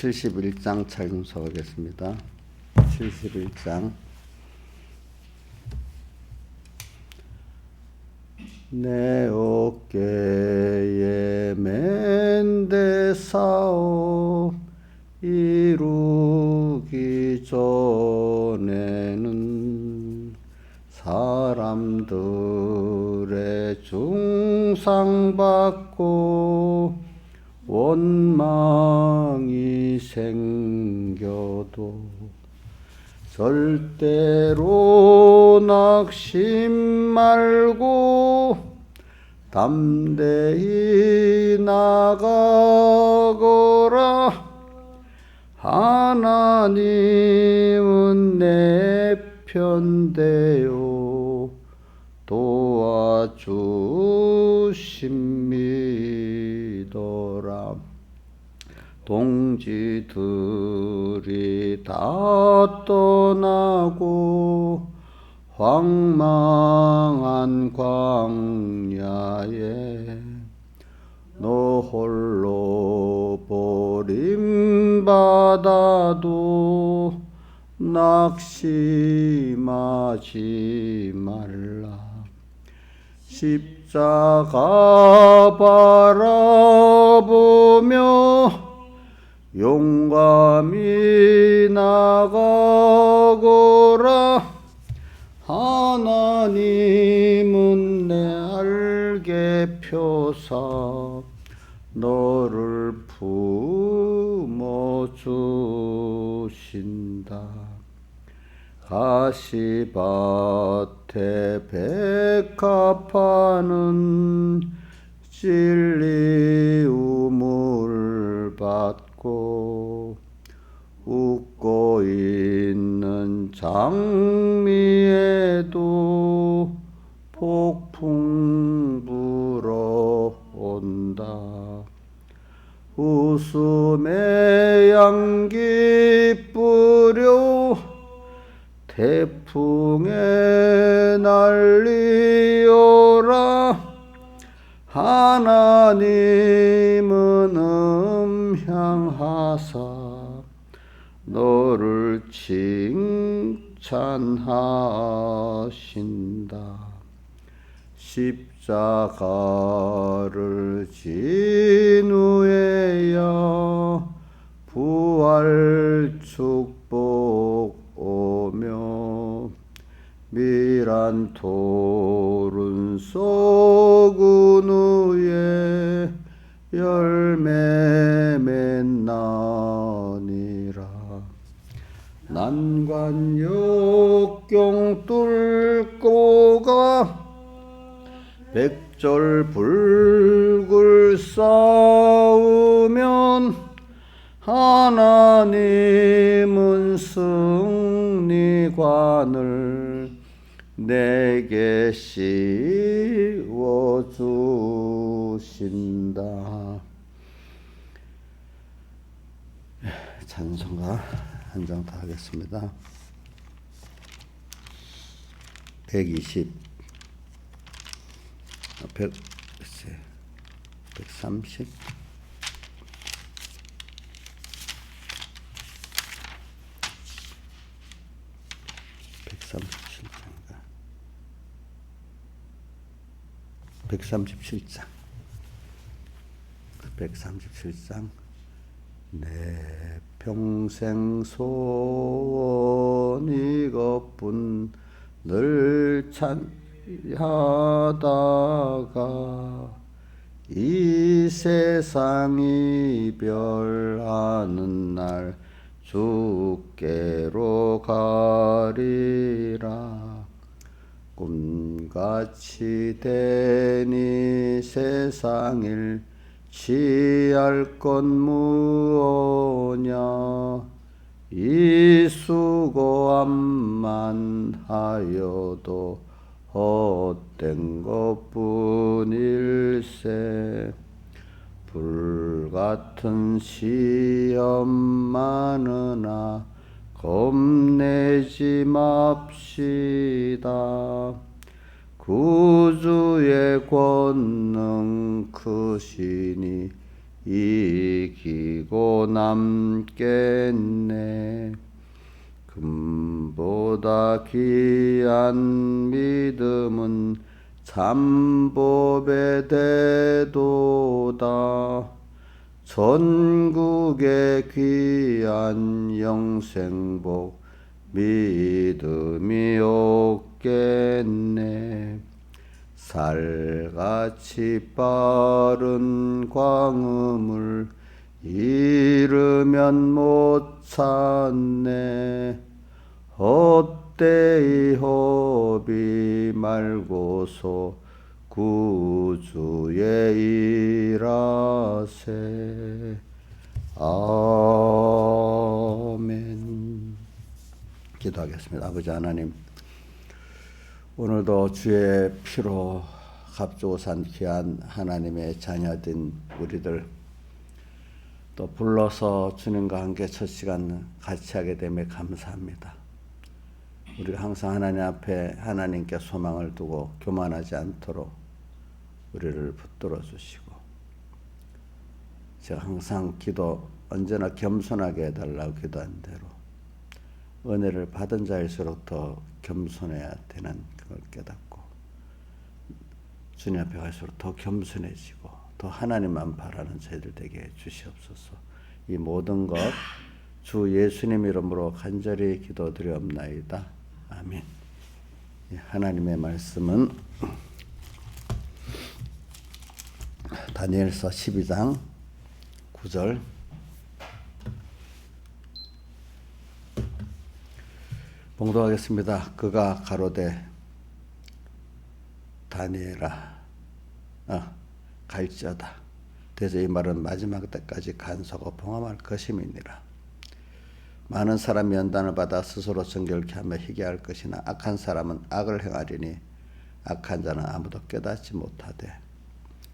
71장 찬송하겠습니다. 71장. 내 어깨에 맨대 사업 이루기 전에는 사람들의 중상받고 원망이 생겨도 절대로 낙심 말고 담대히 나가거라. 하나님은 내 편되어 도와주십니더라. 동지들이 다 떠나고 황망한 광야에 너 홀로 버림받아도 낙심하지 말라. 십자가 바라보며 용감히 나가거라. 하나님은 내 알게 펴사 너를 품어주신다. 가시밭에 백합화는 찔리움을 받고 웃고 있는 장미에도 폭풍 불어온다. 웃음의 양기 뿌려 태풍에 날리어라. 하나님은 음향하사 너를 칭찬하신다. 십자가를 진 후에야 부활 축복 오며 미란 토른 썩은 후에 열매 맺나니라. 난관 역경 뚫고 가 백절불굴 싸우면 하나님은 승리관을 내게 씌워주신다. 찬송가 한 장 더 하겠습니다. 120 130 137장 137장 내 평생 소원 이것뿐 늘 찬하다가 이 세상 이별하는 날 주께로 가리라. 꿈같이 된 이 세상을 취할 것 무엇냐. 이 수고함만 하여도 헛된 것뿐일세. 불같은 시험 많으나 겁내지 맙시다. 구주의 권능 크시니 이기고 지고 남겠네. 금보다 귀한 믿음은 잠법에 대도다. 전국의 귀한 영생복 믿음이 없겠네. 살같이 빠른 광음을 잃으면 못 찾네. 헛되이 허비 말고서 구주의 일하세. 아멘. 기도하겠습니다. 아버지 하나님, 오늘도 주의 피로 값주고 산 귀한 하나님의 자녀된 우리들 또 불러서 주님과 함께 첫 시간 같이 하게 됨에 감사합니다. 우리가 항상 하나님 앞에 하나님께 소망을 두고 교만하지 않도록 우리를 붙들어 주시고, 제가 항상 기도 언제나 겸손하게 해달라고 기도한 대로 은혜를 받은 자일수록 더 겸손해야 되는 그걸 깨닫고 주님 앞에 갈수록 더 겸손해지고 더 하나님만 바라는 저희들 되게 주시옵소서. 이 모든 것 주 예수님 이름으로 간절히 기도드리옵나이다. 아멘. 하나님의 말씀은 다니엘서 12장 9절. 봉독하겠습니다. 그가 가로되 다니엘아 갈지어다. 그래서 이 말은 마지막 때까지 간소하고 봉함할 것임이니라. 많은 사람이 연단을 받아 스스로 정결케 하며 희귀할 것이나 악한 사람은 악을 행하리니 악한 자는 아무도 깨닫지 못하되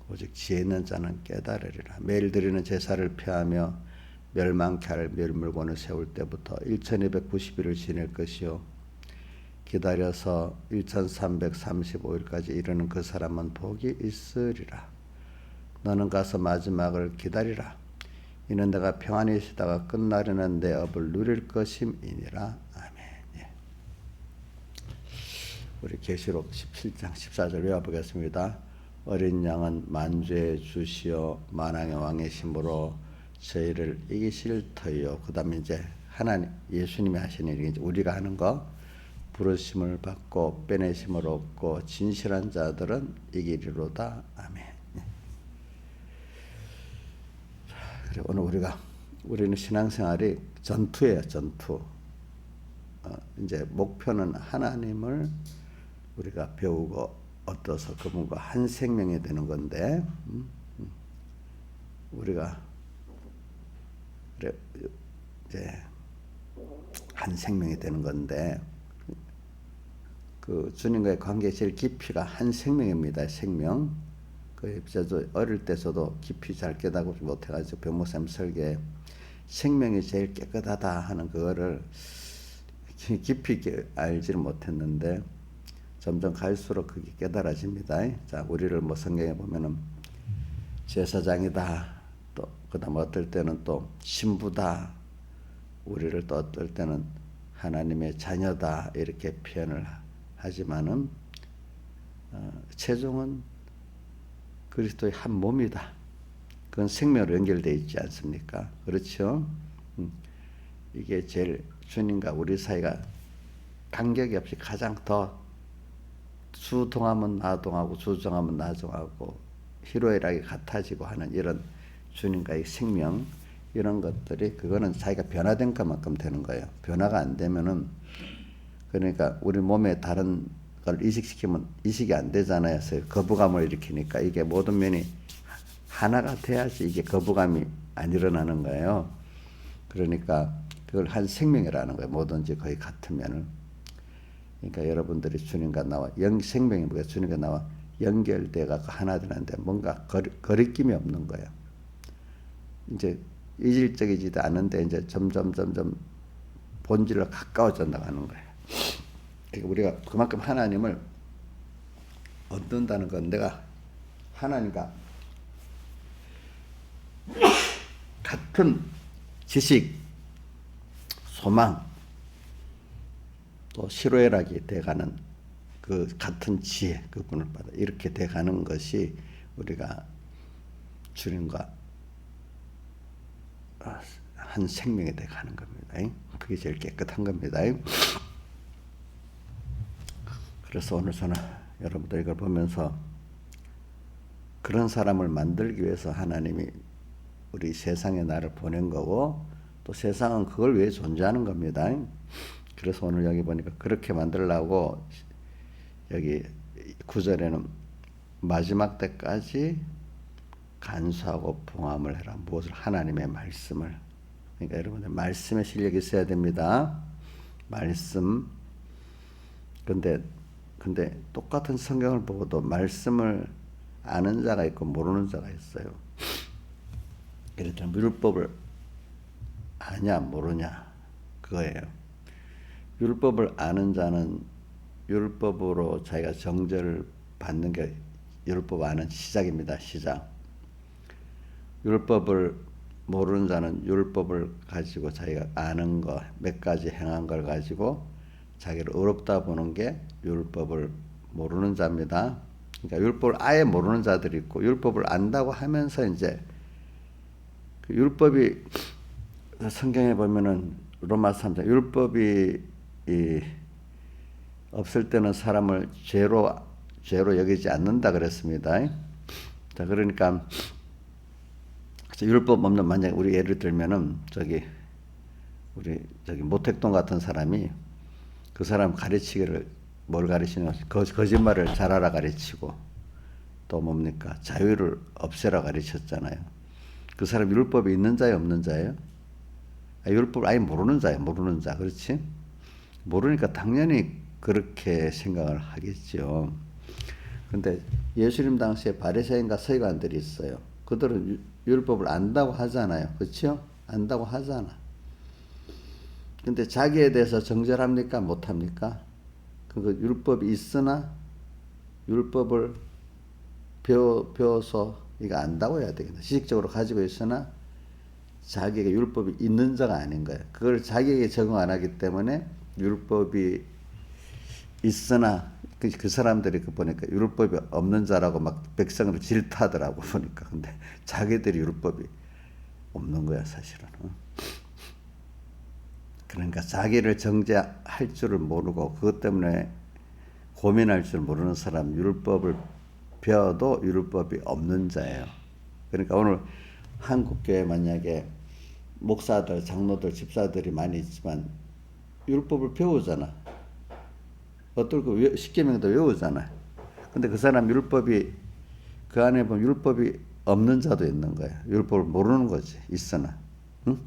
오직 지혜 있는 자는 깨달으리라. 매일 드리는 제사를 피하며 멸망케 할 멸물권을 세울 때부터 1290일을 지낼 것이요 기다려서 1335일까지 이르는 그 사람은 복이 있으리라. 너는 가서 마지막을 기다리라. 이는 내가 평안히 있다가 끝나려는 내 업을 누릴 것임이니라. 아멘. 예. 우리 계시록 17장 14절 외워보겠습니다. 어린 양은 만주의 주시요 만왕의 왕이심으로 저희를 이기실 터이요. 그 다음에 이제 하나님 예수님이 하시는 일이 이제 우리가 하는 거, 부르심을 받고 빼내심을 얻고 진실한 자들은 이기리로다. 아멘. 그래, 오늘 우리는 신앙생활이 전투예요. 전투. 이제 목표는 하나님을 우리가 배우고 얻어서 그분과 한 생명이 되는 건데, 우리가 그래 이제 한 생명이 되는 건데, 그 주님과의 관계 제일 깊이가 한 생명입니다. 생명. 저도 어릴 때 저도 깊이 잘 깨닫지 못해가지고 변목사님 설계 생명이 제일 깨끗하다 하는 그거를 깊이 있게 알지를 못했는데 점점 갈수록 그게 깨달아집니다. 자, 우리를 뭐 성경에 보면은 제사장이다, 또 그다음 어떨 때는 또 신부다, 우리를 또 어떨 때는 하나님의 자녀다 이렇게 표현을 하지만은 최종은 그리스도의 한 몸이다. 그건 생명으로 연결되어 있지 않습니까? 그렇죠? 이게 제일 주님과 우리 사이가 간격이 없이 가장 더 수동하면 나동하고 수정하면 나정하고 희로애락이 같아지고 하는 이런 주님과의 생명, 이런 것들이 그거는 자기가 변화된 것만큼 되는 거예요. 변화가 안 되면은, 그러니까 우리 몸에 다른 걸 이식시키면 이식이 안 되잖아요. 그래서 거부감을 일으키니까 이게 모든 면이 하나가 돼야지 이게 거부감이 안 일어나는 거예요. 그러니까 그걸 한 생명이라는 거예요. 뭐든지 거의 같으면은. 그러니까 여러분들이 주님과 나와 생명이 뭐가 주님과 나와 연결돼가 하나 되는데 뭔가 거리낌이 없는 거예요. 이제 이질적이지도 않은데 이제 점점 본질로 가까워져 나가는 거예요. 그러니까 우리가 그만큼 하나님을 얻는다는 건 내가 하나님과 같은 지식, 소망, 또 희로애락이 돼가는 그 같은 지혜, 그분을 받아 이렇게 돼가는 것이 우리가 주님과 한 생명이 돼가는 겁니다. 그게 제일 깨끗한 겁니다. 그래서 오늘 저는 여러분들 이걸 보면서 그런 사람을 만들기 위해서 하나님이 우리 세상에 나를 보낸 거고 또 세상은 그걸 위해 존재하는 겁니다. 그래서 오늘 여기 보니까 그렇게 만들려고 여기 9절에는 마지막 때까지 간수하고 봉함을 해라. 무엇을? 하나님의 말씀을. 그러니까 여러분들 말씀의 실력이 있어야 됩니다. 말씀. 근데 똑같은 성경을 보고도 말씀을 아는 자가 있고 모르는 자가 있어요. 예를 들면 율법을 아냐 모르냐 그거예요. 율법을 아는 자는 율법으로 자기가 정죄를 받는 게 율법 아는 시작입니다. 시작. 율법을 모르는 자는 율법을 가지고 자기가 아는 거 몇 가지 행한 걸 가지고 자기를 의롭다 보는 게 율법을 모르는 자입니다. 그러니까 율법을 아예 모르는 자들이 있고 율법을 안다고 하면서 이제 그 율법이 성경에 보면은 로마서 3장 율법이 없을 때는 사람을 죄로 여기지 않는다 그랬습니다. 자, 그러니까 율법 없는 만약 우리 예를 들면은 우리 모택동 같은 사람이 그 사람 가르치기를 뭘 가르치냐 거짓말을 잘하라 가르치고 또 뭡니까 자유를 없애라 가르쳤잖아요. 그 사람 율법이 있는 자예요, 없는 자예요? 율법을 아예 모르는 자예요, 모르는 자. 그렇지? 모르니까 당연히 그렇게 생각을 하겠죠. 근데 예수님 당시에 바리새인과 서기관들이 있어요. 그들은 율법을 안다고 하잖아요. 그렇죠? 안다고 하잖아. 근데 자기에 대해서 정죄합니까? 못합니까? 그 율법이 있으나 율법을 배워서 이거 안다고 해야 되겠다. 지식적으로 가지고 있으나 자기에게 율법이 있는 자가 아닌 거예요. 그걸 자기에게 적용 안 하기 때문에 율법이 있으나 그 사람들이 보니까 율법이 없는 자라고 막 백성을 질타하더라고 보니까. 근데 자기들이 율법이 없는 거야 사실은. 그러니까 자기를 정죄할 줄을 모르고 그것 때문에 고민할 줄 모르는 사람 율법을 배워도 율법이 없는 자예요. 그러니까 오늘 한국교회 만약에 목사들, 장로들, 집사들이 많이 있지만 율법을 배우잖아. 어떨고 십계명도 외우잖아. 근데 그 사람 율법이 그 안에 보면 율법이 없는 자도 있는 거야. 율법을 모르는 거지. 있으나. 응?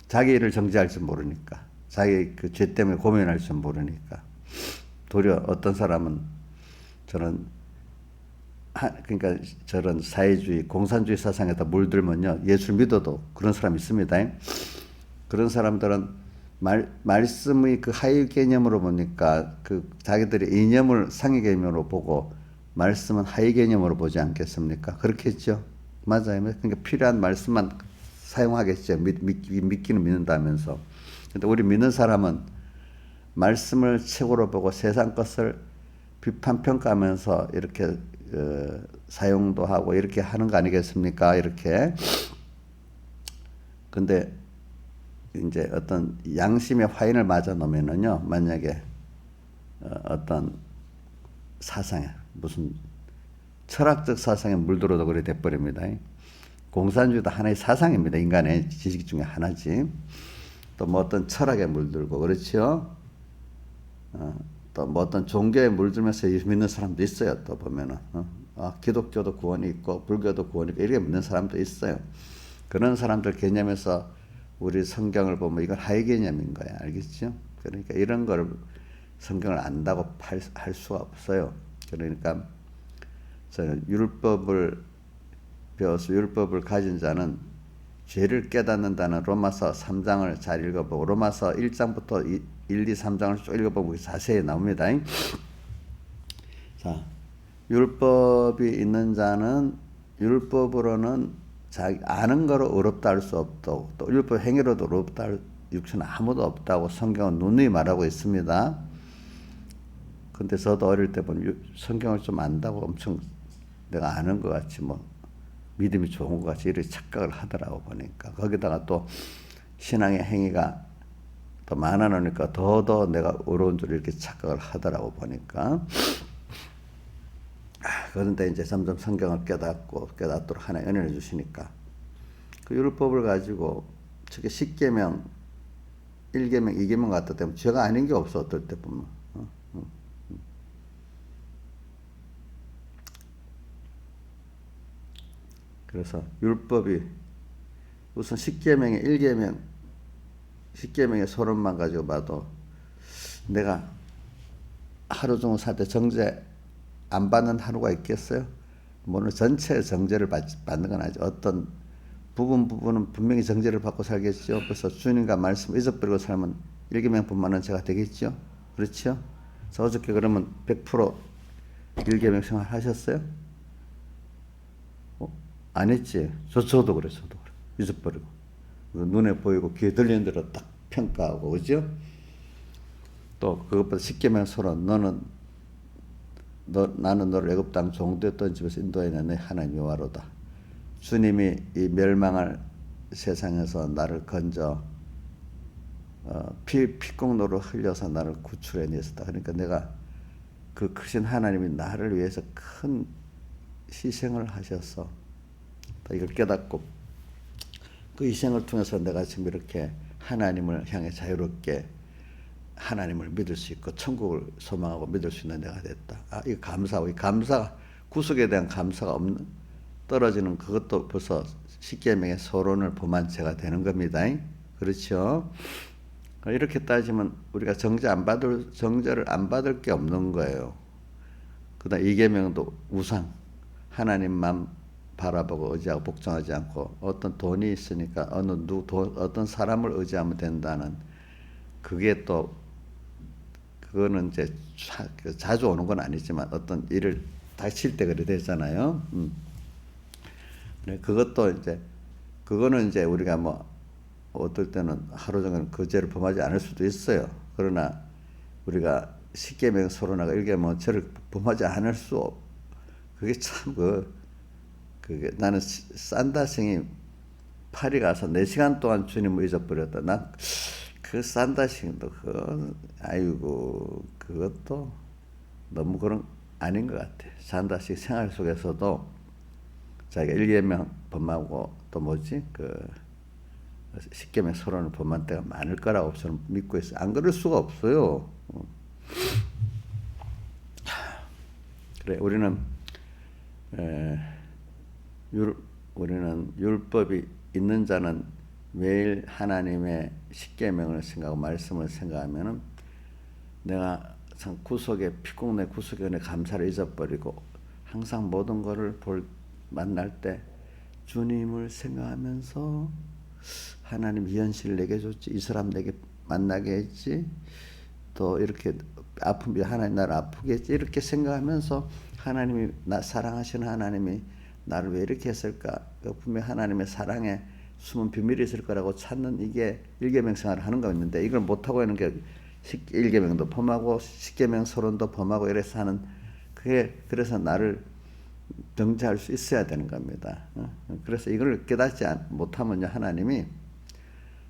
자기 일을 정죄할 줄 모르니까. 자기 그 죄 때문에 고민할 줄 모르니까. 도리어 어떤 사람은 그러니까 저런 사회주의, 공산주의 사상에다 물들면요. 예수 믿어도 그런 사람 있습니다. 그런 사람들은 말씀의 그 하위 개념으로 보니까 그 자기들의 이념을 상위 개념으로 보고 말씀은 하위 개념으로 보지 않겠습니까? 그렇겠죠. 맞아요. 그러니까 필요한 말씀만 사용하겠죠. 믿기는 믿는다면서. 근데 우리 믿는 사람은 말씀을 최고로 보고 세상 것을 비판 평가하면서 이렇게 사용도 하고 이렇게 하는 거 아니겠습니까? 이렇게. 근데 이제 어떤 양심의 화인을 맞아 놓으면은요, 만약에 어떤 사상에 무슨 철학적 사상에 물들어도 그래 돼버립니다. 공산주의도 하나의 사상입니다. 인간의 지식 중에 하나지. 또 뭐 어떤 철학에 물들고 그렇죠. 또 뭐 어떤 종교에 물들면서 예수 믿는 사람도 있어요. 또 보면은 기독교도 구원이 있고 불교도 구원이 있고 이렇게 믿는 사람도 있어요. 그런 사람들 개념에서 우리 성경을 보면 이건 하위 개념인 거야. 알겠죠? 그러니까 이런 걸 성경을 안다고 할 수가 없어요. 그러니까 저는 율법을 배워서 율법을 가진 자는 죄를 깨닫는다는 로마서 3장을 잘 읽어보고 로마서 1장부터 1, 2, 3장을 쭉 읽어보면 자세히 나옵니다. 자, 율법이 있는 자는 율법으로는 자기 아는 거로 어렵다 할 수 없다고, 또 율법 행위로도 어렵다 할 육체는 아무도 없다고 성경은 누누이 말하고 있습니다. 근데 저도 어릴 때 보면 성경을 좀 안다고 엄청 내가 아는 것 같이 뭐 믿음이 좋은 것 같이 이렇게 착각을 하더라고 보니까, 거기다가 또 신앙의 행위가 더 많아놓으니까 더더 내가 어려운 줄 이렇게 착각을 하더라고 보니까. 그런데 이제 점점 성경을 깨닫도록 하나님 은혜를 주시니까 그 율법을 가지고 저게 10계명, 1계명, 2계명 같다 때문에 죄가 아닌 게 없어. 어떨 때 보면. 그래서 율법이 우선 10계명의 1계명, 10계명의 서론만 가지고 봐도 내가 하루 종일 살 때 정죄 안 받는 하루가 있겠어요? 물론 전체 정죄를 받는 건 아니죠. 어떤 부분은 분명히 정죄를 받고 살겠죠. 그래서 주님과 말씀 잊어버리고 살면 1계명뿐만은 죄가 되겠죠. 그렇죠? 그래서 어저께 그러면 100% 1계명 생활 하셨어요? 안 했지. 저도 그래. 잊어버리고. 눈에 보이고 귀에 들리는 대로 딱 평가하고, 그죠? 또 그것보다 10계명 서론, 나는 너를 애굽 땅 종되었던 집에서 인도하여 내 하나님 여호와로다. 주님이 이 멸망할 세상에서 나를 건져 피공로로 흘려서 나를 구출해내셨다. 그러니까 내가 그 크신 하나님이 나를 위해서 큰 희생을 하셔서 이걸 깨닫고 그 희생을 통해서 내가 지금 이렇게 하나님을 향해 자유롭게 하나님을 믿을 수 있고 천국을 소망하고 믿을 수 있는 내가 됐다. 이거 감사하고, 이 감사, 구속에 대한 감사가 떨어지는 그것도 벌써 10계명의 서론을 범한 죄가 되는 겁니다. 그렇죠? 이렇게 따지면 우리가 정죄를 안 받을 게 없는 거예요. 그다음 2계명도 우상, 하나님만 바라보고 의지하고 복종하지 않고 어떤 돈이 있으니까 어떤 사람을 의지하면 된다는, 그게 또 그거는 이제 자주 오는 건 아니지만 어떤 일을 닥칠 때 그래 되잖아요. 그거는 이제 우리가 뭐 어떨 때는 하루 종일 그 죄를 범하지 않을 수도 있어요. 그러나 우리가 10계명 서론하고 1계명 죄를 범하지 않을 수, 그게 참 그게 나는 산다생이 파리 가서 4시간 동안 주님을 잊어버렸다. 난 그 산다생도 아이고 그것도 너무 그런 아닌 것 같아. 산다생 생활 속에서도 자기가 1계명 범하고 또 10계명 서론을 범한 때가 많을 거라고 저는 믿고 있어요. 안 그럴 수가 없어요. 그래, 우리는 율법이 있는 자는 매일 하나님의 10계명을 생각하고 말씀을 생각하면은 내가 참 피공내 구속의 은혜 감사를 잊어버리고 항상 모든 것을 만날 때 주님을 생각하면서 하나님 이 현실을 내게 줬지, 이 사람 내게 만나게 했지, 또 이렇게 아픔이 하나님 나를 아프게 했지, 이렇게 생각하면서 하나님이 사랑하시는 하나님이 나를 왜 이렇게 했을까? 분명히 하나님의 사랑에 숨은 비밀이 있을 거라고 찾는, 이게 1계명 생활을 하는 거 있는데 이걸 못하고 있는 게 1계명도 범하고 10계명 서론도 범하고 이래서 하는, 그래서 나를 정죄할 수 있어야 되는 겁니다. 그래서 이걸 깨닫지 못하면요, 하나님이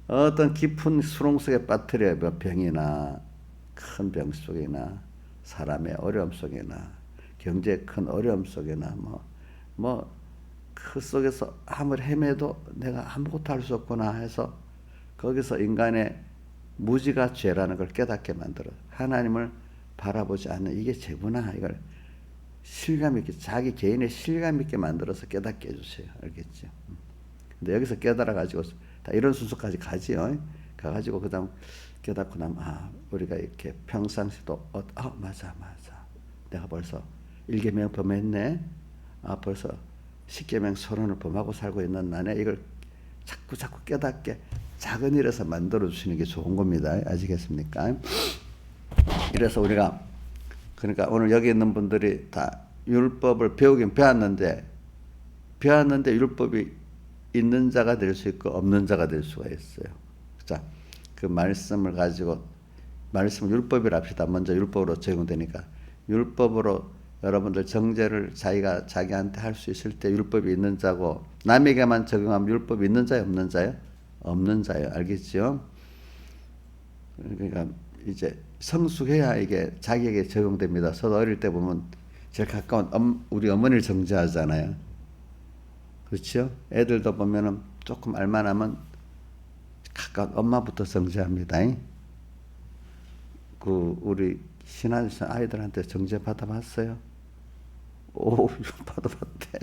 어떤 깊은 수렁 속에 빠뜨려요. 병이나 큰 병 속이나 사람의 어려움 속이나 경제의 큰 어려움 속이나 그 속에서 아무리 헤매도 내가 아무것도 할 수 없구나 해서 거기서 인간의 무지가 죄라는 걸 깨닫게 만들어. 하나님을 바라보지 않는 이게 죄구나, 이걸 실감 있게, 자기 개인의 실감 있게 만들어서 깨닫게 해주세요. 알겠죠? 근데 여기서 깨달아 가지고 다 이런 순서까지 가지요. 가가지고 그다음 깨닫고 나면 우리가 이렇게 평상시도 맞아 내가 벌써 1계명 범했네. 벌써 10계명 서론을 범하고 살고 있는 나네. 이걸 자꾸 깨닫게 작은 일에서 만들어 주시는 게 좋은 겁니다. 아시겠습니까? 이래서 우리가, 그러니까 오늘 여기 있는 분들이 다 율법을 배우긴 배웠는데 율법이 있는 자가 될 수 있고 없는 자가 될 수가 있어요. 자, 그 말씀을 가지고 말씀 율법이라 합시다. 먼저 율법으로 적용되니까 율법으로 여러분들 정죄를 자기가 자기한테 할 수 있을 때 율법이 있는 자고 남에게만 적용하면 율법이 있는 자요, 없는 자요? 없는 자요. 알겠죠? 그러니까 이제 성숙해야 이게 자기에게 적용됩니다. 저도 어릴 때 보면 제일 가까운 우리 어머니를 정죄하잖아요. 그렇죠? 애들도 보면은 조금 알만하면 가까운 엄마부터 정죄합니다. 그 우리 신한선 아이들한테 정죄 받아봤어요? 오, 받아봤대.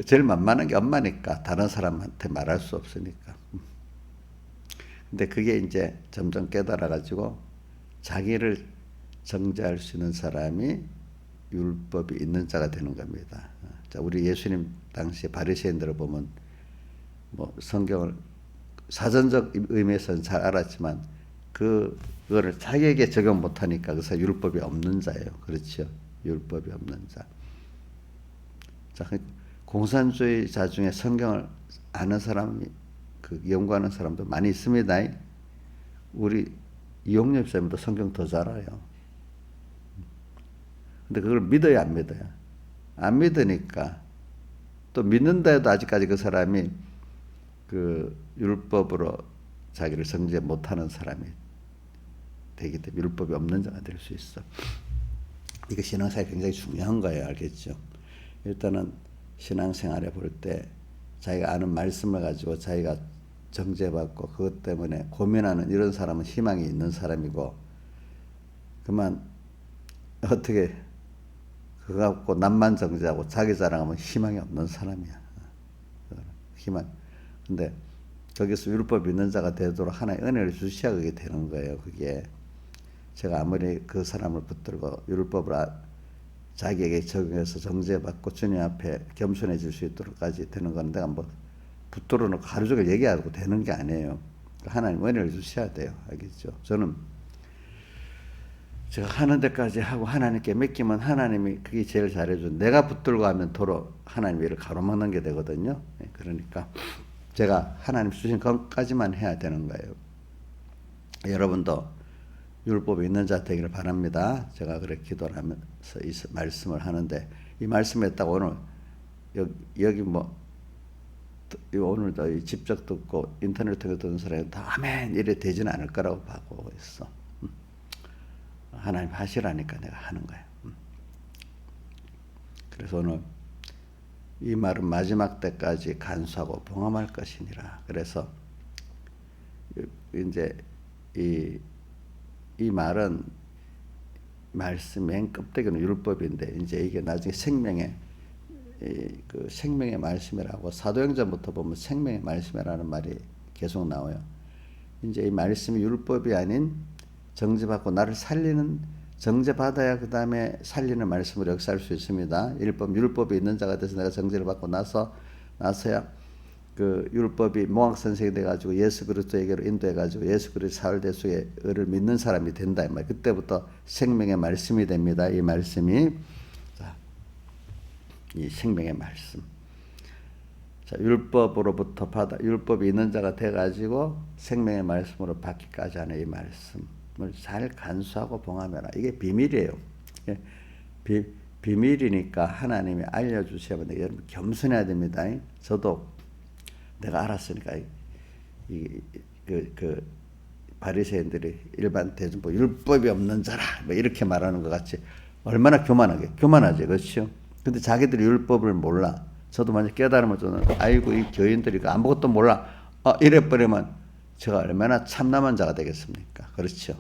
제일 만만한 게 엄마니까 다른 사람한테 말할 수 없으니까. 근데 그게 이제 점점 깨달아가지고 자기를 정죄할 수 있는 사람이 율법이 있는 자가 되는 겁니다. 자, 우리 예수님 당시 바리새인들을 보면 뭐 성경을 사전적 의미에서는 잘 알았지만 그거를 자기에게 적용 못하니까 그래서 율법이 없는 자예요. 그렇죠? 율법이 없는 자. 자, 공산주의자 중에 성경을 아는 사람이 그 연구하는 사람도 많이 있습니다. 우리 이용렬 쌤도 성경 더 잘 알아요. 근데 그걸 믿어야 안 믿어요? 안 믿으니까 또 믿는다 해도 아직까지 그 사람이 그 율법으로 자기를 정죄 못하는 사람이 되기 때문에 율법이 없는 자가 될 수 있어. 이거 신앙생활이 굉장히 중요한 거예요. 알겠죠? 일단은 신앙생활에 볼 때 자기가 아는 말씀을 가지고 자기가 정죄받고 그것 때문에 고민하는 이런 사람은 희망이 있는 사람이고 그만 어떻게 그거 갖고 남만 정죄하고 자기 자랑하면 희망이 없는 사람이야. 희망. 근데 거기서 율법 있는 자가 되도록 하나의 은혜를 주셔야 그게 되는 거예요. 그게 제가 아무리 그 사람을 붙들고 율법을 자기에게 적용해서 정죄받고 주님 앞에 겸손해질 수 있도록까지 되는 건 내가 뭐 붙들어 놓고 하루 종일 얘기하고 되는 게 아니에요. 하나님 은혜를 주셔야 돼요. 알겠죠? 저는 제가 하는 데까지 하고 하나님께 맡기면 하나님이 그게 제일 잘해준. 내가 붙들고 하면 도로 하나님 일을 가로막는 게 되거든요. 그러니까 제가 하나님 주신 것까지만 해야 되는 거예요. 여러분도 율법이 있는 자 되기를 바랍니다. 제가 그렇게 기도를 하면서 이 말씀을 하는데 이 말씀에 딱 오늘 여기 뭐 오늘도 직접 듣고 인터넷 통해 듣는 사람이 다 아멘 이래 되지는 않을 거라고 보고 있어. 하나님 하시라니까 내가 하는 거예요. 그래서 오늘 이 말은 마지막 때까지 간수하고 봉함할 것이니라. 그래서 이제 이 말은 말씀 맨 껍데기는 율법인데 이제 이게 나중에 생명의 그 생명의 말씀이라고 사도행전부터 보면 생명의 말씀이라는 말이 계속 나와요. 이제 이 말씀이 율법이 아닌 정죄받고 나를 살리는 정죄받아야 그 다음에 살리는 말씀으로 역사할 수 있습니다. 율법이 있는 자가 돼서 내가 정죄를 받고 나서야 그 율법이 몽학 선생이 돼가지고 예수 그리스도에게로 인도해가지고 예수 그리스도 사흘 대속의 의를 믿는 사람이 된다. 그때부터 생명의 말씀이 됩니다. 이 말씀이 자, 이 생명의 말씀. 자, 율법으로부터 율법이 있는 자가 돼가지고 생명의 말씀으로 받기까지 하는 이 말씀을 잘 간수하고 봉하며라. 이게 비밀이에요. 비밀이니까 하나님이 알려주셔야 됩니다. 여러분 겸손해야 됩니다. 저도 내가 알았으니까 그 바리새인들이 일반 대중보 율법이 없는 자라 뭐 이렇게 말하는 것 같이 얼마나 교만하지, 그렇죠? 근데 자기들이 율법을 몰라. 저도 만약 깨달음을 주는 아이고 이 교인들이 아무것도 몰라 이래 버리면 제가 얼마나 참남한 자가 되겠습니까? 그렇죠?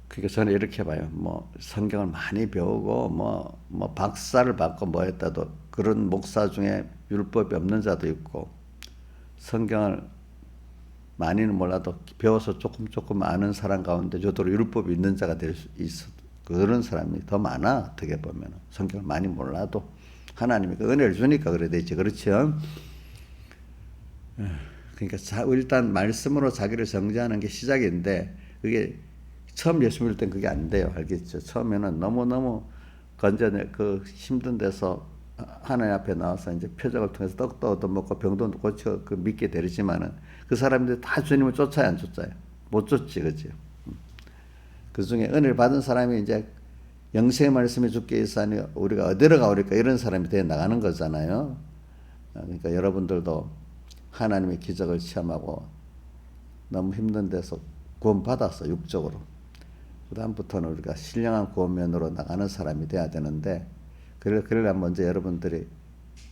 그러니까 저는 이렇게 봐요. 뭐 성경을 많이 배우고 뭐 박사를 받고 뭐 했다도 그런 목사 중에 율법이 없는 자도 있고 성경을 많이는 몰라도 배워서 조금 아는 사람 가운데 저도 율법이 있는 자가 될 수 있어. 그런 사람이 더 많아. 어떻게 보면 성경을 많이 몰라도 하나님이 그 은혜를 주니까 그래 되지. 그렇죠? 그러니까 일단 말씀으로 자기를 정죄하는 게 시작인데 그게 처음 예수 믿을 땐 그게 안 돼요. 알겠죠? 처음에는 너무너무 건전해, 그 힘든 데서 하나님 앞에 나와서 이제 표적을 통해서 떡도 얻어먹고 병도 고쳐 그 믿게 되지만은 그 사람들이 다 주님을 쫓아야 안 쫓아요? 못 쫓지, 그죠? 그 중에 은혜를 받은 사람이 이제 영생의 말씀에 죽게 있으니 우리가 어디로 가오리까 이런 사람이 되어 나가는 거잖아요. 그러니까 여러분들도 하나님의 기적을 체험하고 너무 힘든 데서 구원받았어, 육적으로. 그 다음부터는 우리가 신령한 구원면으로 나가는 사람이 돼야 되는데, 그러려면 먼저 여러분들이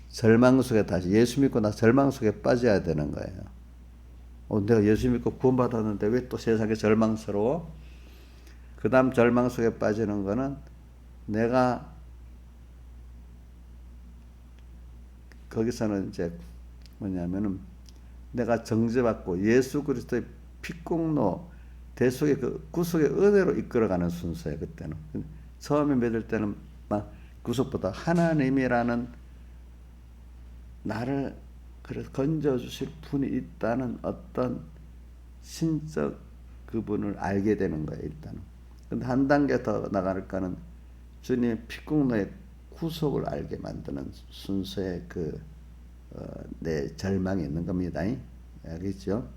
절망 속에 다시 예수 믿고 나 절망 속에 빠져야 되는 거예요. 내가 예수 믿고 구원받았는데 왜 또 세상에 절망스러워? 그 다음 절망 속에 빠지는 거는 내가 거기서는 이제 뭐냐면은 내가 정죄받고 예수 그리스도의 피공로 대속의 그 구속의 은혜로 이끌어가는 순서예요. 그때는 처음에 믿을 때는 막 구속보다 하나님이라는 나를 그래서 건져주실 분이 있다는 어떤 신적 그분을 알게 되는 거예요. 일단은. 근데 한 단계 더 나갈까는 주님의 피공로의 구속을 알게 만드는 순서의 내 절망이 있는 겁니다. 알겠죠?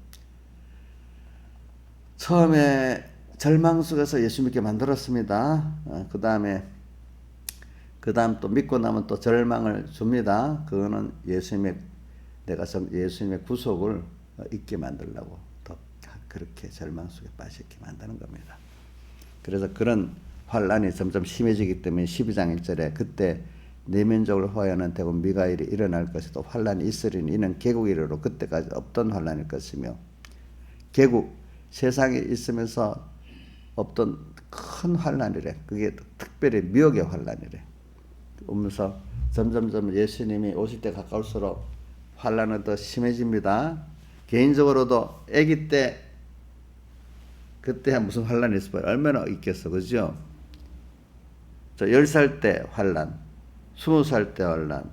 처음에 절망 속에서 예수 믿게 만들었습니다. 그 다음 또 믿고 나면 또 절망을 줍니다. 그거는 내가 예수님의 구속을 잊게 만들려고 더 그렇게 절망 속에 빠지게 만드는 겁니다. 그래서 그런 환란이 점점 심해지기 때문에 12장 1절에 그때 내면적으로 화해하는 대고 미가엘이 일어날 것이도 환란이 있으리니 이는 개국 이래로 그때까지 없던 환란일 것이며, 개국 세상에 있으면서 없던 큰 환란이래. 그게 특별히 미혹의 환란이래. 오면서 점점점 예수님이 오실 때 가까울수록 환란은 더 심해집니다. 개인적으로도 아기 때 그때 무슨 환란이 있어봐요. 얼마나 있겠어, 그죠? 10살 때 환란, 20살 때 환란,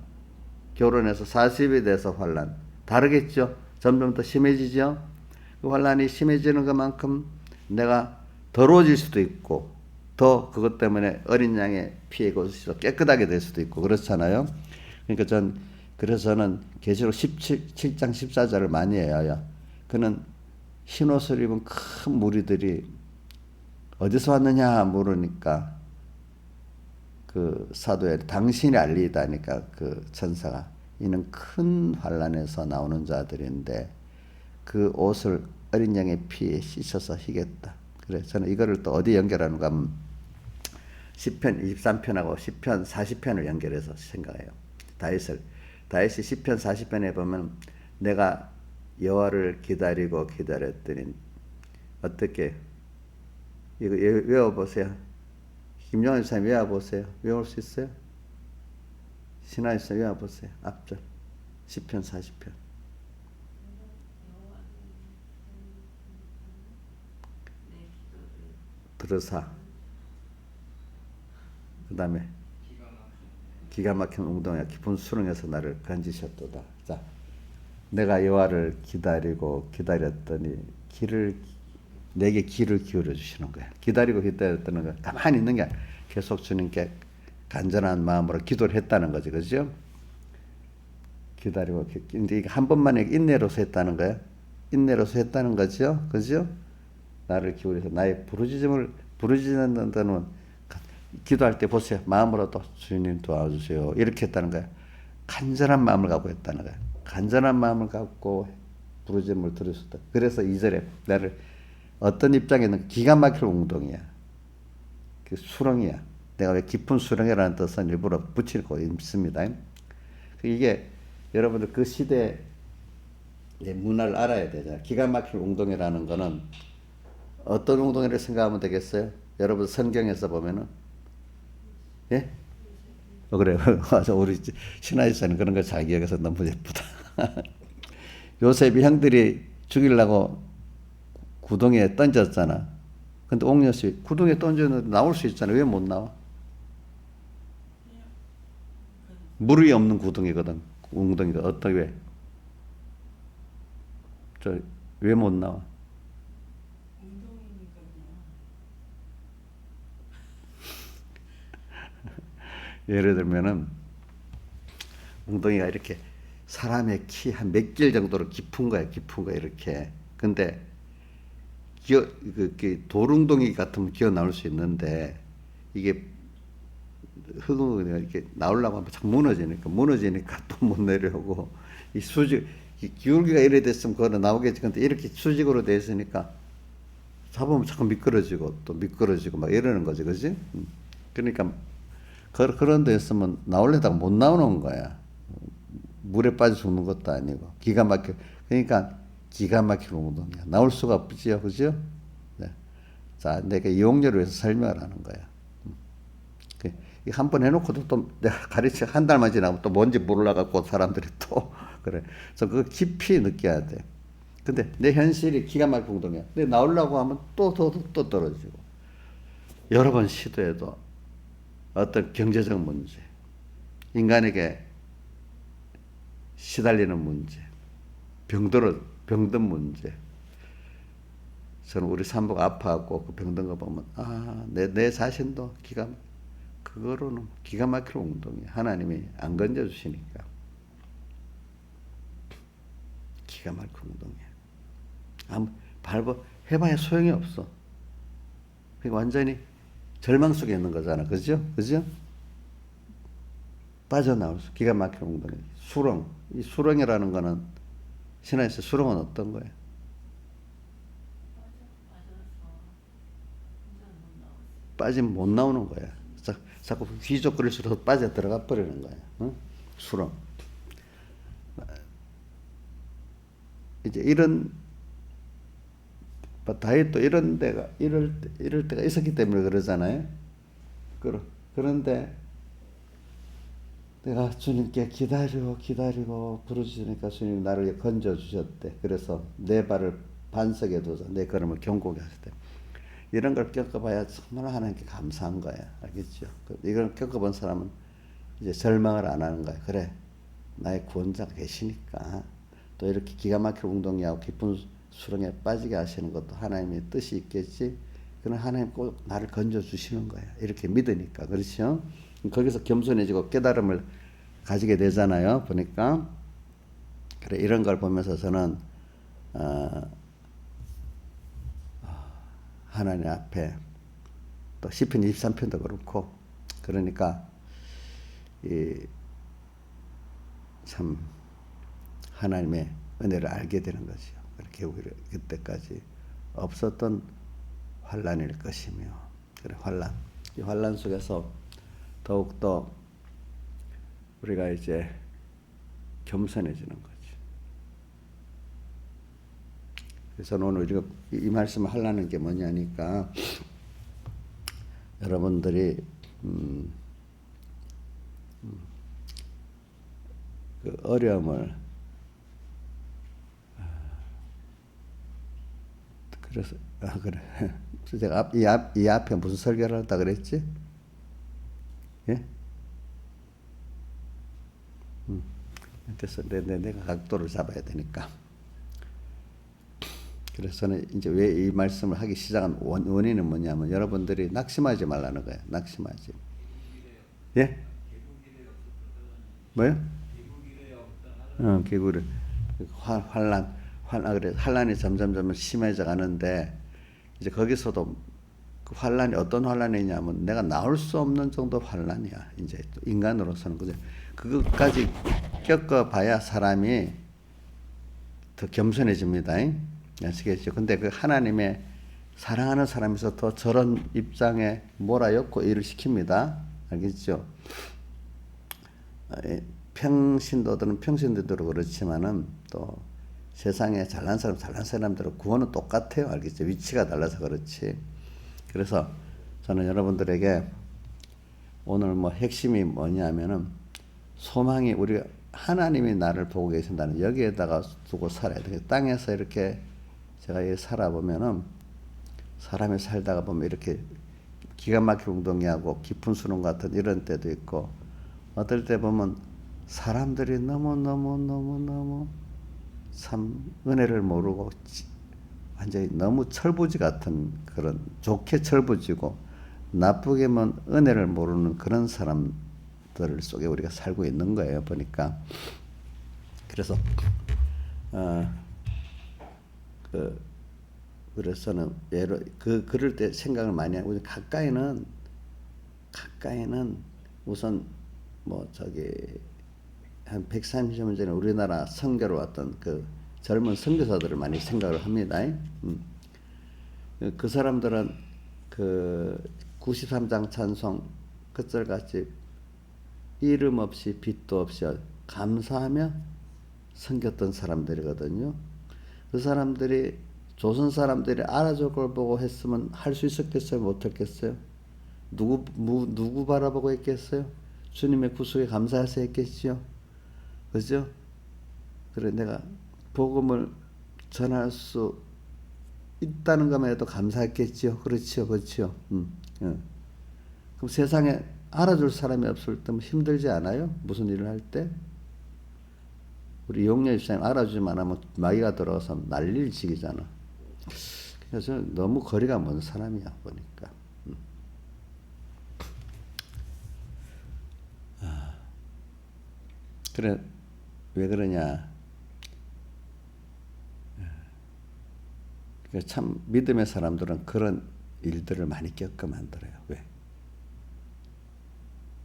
결혼해서 40이 돼서 환란, 다르겠죠? 점점 더 심해지죠? 그 환란이 심해지는 것만큼 내가 더러워질 수도 있고, 더 그것 때문에 어린 양의 피해 것이 깨끗하게 될 수도 있고, 그렇잖아요? 그러니까 그래서 저는 계시록 17장 14절을 많이 해요. 그는 흰옷을 입은 큰 무리들이 어디서 왔느냐 물으니까 그 사도에 당신이 알리다니까 그 천사가 이는 큰 환란에서 나오는 자들인데 그 옷을 어린 양의 피에 씻어서 희겠다. 그래 저는 이거를 또 어디 연결하는가 하면 시편 23편하고 시편 40편을 연결해서 생각해요. 다윗이 시편 40편에 보면 내가 여호와를 기다리고 기다렸더니 어떻게 이거 외워보세요. 김영환 선생님 외워보세요. 외울 수 있어요? 신하이 선생님 외워보세요. 앞절 시편 40편 들으사 그 다음에 기가 막힌 웅덩이와 깊은 수렁에서 나를 건지셨도다. 자, 내가 여호와를 기다리고 기다렸더니 내게 귀를 기울여 주시는 거야. 기다리고 기다렸다는 거 가만히 있는 게 아니라 계속 주님께 간절한 마음으로 기도를 했다는 거지, 그죠? 기다리고 이제 한 번만에 인내로서 했다는 거야. 인내로서 했다는 거죠, 그죠? 나를 기울여서 나의 부르짖는 데는 기도할 때 보세요. 마음으로도 주님 도와주세요. 이렇게 했다는 거야. 간절한 마음을 갖고 했다는 거야. 간절한 마음을 갖고 부르짖음을 들으셨다. 그래서 2절에 나를 어떤 입장에는 기가 막힐 웅덩이야. 그 수렁이야. 내가 왜 깊은 수렁이라는 뜻은 일부러 붙이고 있습니다. 이게 여러분들 그 시대의 문화를 알아야 되잖아요. 기가 막힐 웅덩이라는 거는 어떤 웅덩이를 생각하면 되겠어요? 여러분 성경에서 보면은 예? 그래요. 우리 신하이사는 그런 걸 잘 기억해서 너무 예쁘다. 요셉이 형들이 죽이려고 구덩이에 던졌잖아. 근데 옥녀씨 구덩이에 던졌는데 나올 수 있잖아. 왜 못 나와? 물이 없는 구덩이거든. 웅덩이가 어떻게 왜 못 나와? 예를 들면은 웅덩이가 이렇게 사람의 키 한 몇 길 정도로 깊은 거야, 깊은 거야 이렇게. 근데 돌웅덩이 같으면 기어 나올 수 있는데 이게 흙은 이렇게 나오려고 하면 자꾸 무너지니까 또 못 내려오고 이 수직 이 기울기가 이래 됐으면 그거는 나오겠지. 근데 이렇게 수직으로 돼 있으니까 잡으면 자꾸 미끄러지고 또 미끄러지고 막 이러는 거지, 그지? 그러니까 그런 데 있으면 나오려다가 못 나오는 거야. 물에 빠져 죽는 것도 아니고 기가 막혀. 그러니까 기가 막히는 운동이야. 나올 수가 없지요, 그죠? 네. 자, 내가 이용료를 위해서 설명을 하는 거야. 한 번 해놓고도 또 내가 가르쳐 한 달만 지나면 또 뭔지 몰라갖고 사람들이 또 그래. 그래서 그 깊이 느껴야 돼. 근데 내 현실이 기가 막힌 운동이야. 근데 나오려고 하면 또 떨어지고. 여러 번 시도해도 어떤 경제적 문제, 인간에게 시달리는 문제, 병든 문제. 저는 우리 산부가 아파하고 그 병든 거 보면 내 자신도 그거로는 기가 막히는 운동이야. 하나님이 안 건져주시니까 기가 막힌 운동이야. 해봐야 소용이 없어. 그러니까 완전히 절망 속에 있는 거잖아. 그죠? 빠져나올 수 기가 막히는 운동이야. 수렁. 이 수렁이라는 거는 신화에서 수렁은 어떤 거예요? 빠지면 못 나오는 거야. 자꾸 휘적거릴수록 빠져 들어가 버리는 거야. 응? 수렁. 이제 다윗도 이럴 때가 있었기 때문에 그러잖아요. 그런데 내가 주님께 기다리고 부르짖으니까 주님이 나를 건져 주셨대. 그래서 내 발을 반석에 둬서 내 걸음을 견고하게 하셨대. 이런 걸 겪어봐야 정말 하나님께 감사한 거야. 알겠죠? 이걸 겪어본 사람은 이제 절망을 안 하는 거야. 그래, 나의 구원자가 계시니까. 또 이렇게 기가 막힌 운동이하고 깊은 수렁에 빠지게 하시는 것도 하나님의 뜻이 있겠지. 그는 하나님 꼭 나를 건져 주시는 거야. 이렇게 믿으니까. 그렇죠? 거기서 겸손해지고 깨달음을 가지게 되잖아요. 보니까. 그래, 이런 걸 보면서 저는 하나님 앞에 또 시편 23편도 그렇고 그러니까 참 하나님의 은혜를 알게 되는 거죠. 그렇게 그때까지 없었던 환란일 것이며 그래 이 환란 속에서 더욱더 우리가 이제 겸손해지는 거지. 그래서 오늘 우리가 이 말씀을 하려는 게 뭐냐니까 여러분들이 그 어려움을 그래서 그래. 제가 이 앞에 무슨 설교를 한다 그랬지? 예? 그래서 내가 각도를 잡아야 되니까. 그래서 저는 이제 왜 이 말씀을 하기 시작한 원인은 뭐냐면 여러분들이 낙심하지 말라는 거예요. 낙심하지. 예? 뭐요? 개구리. 그래 환란이 점점 심해져 가는데 이제 거기서도 그 환란이 어떤 환란이냐면 내가 나올 수 없는 정도 환란이야. 이제 또 인간으로서는 그죠. 그것까지 겪어봐야 사람이 더 겸손해집니다. 아시겠죠? 근데 그 하나님의 사랑하는 사람에서 더 저런 입장에 몰아엮고 일을 시킵니다. 알겠죠? 평신도들은 평신도대로 그렇지만은 또 세상에 잘난 사람들은 구원은 똑같아요. 알겠죠? 위치가 달라서 그렇지. 그래서 저는 여러분들에게 오늘 핵심이 뭐냐면은 소망이 우리가 하나님이 나를 보고 계신다는 여기에다가 두고 살아야 돼. 땅에서 이렇게 제가 살아보면은 사람이 살다가 보면 이렇게 기가 막힌 웅덩이하고 깊은 수렁 같은 이런 때도 있고 어떨 때 보면 사람들이 너무 참 은혜를 모르고 완전히 너무 철부지 같은 그런 좋게 철부지고 나쁘게만 은혜를 모르는 그런 사람 것들 속에 우리가 살고 있는 거예요. 보니까. 그래서 그래서는 예로 그럴 때 생각을 많이 하고 가까이는 우선 뭐 저기 한 130년 전에 우리나라 선교로 왔던 그 젊은 선교사들을 많이 생각을 합니다. 그 사람들은 그 93장 찬송 그절같이 이름 없이 빚도 없이 감사하며 섬겼던 사람들이거든요. 그 사람들이 조선 사람들이 알아줄 걸 보고 했으면 할 수 있었겠어요? 못했겠어요? 누구 바라보고 했겠어요? 주님의 구속에 감사해서 했겠지요? 그죠? 그래, 내가 복음을 전할 수 있다는 것만 해도 감사했겠지요? 그렇지요? 그렇지요? 그럼 세상에 알아줄 사람이 없을 때면 힘들지 않아요? 무슨 일을 할 때? 우리 용녀 집사님 알아주지만 하면 마귀가 들어와서 난리를 치기잖아. 그래서 너무 거리가 먼 사람이야, 보니까. 그래, 왜 그러냐. 그러니까 참 믿음의 사람들은 그런 일들을 많이 겪어 만들어요. 왜?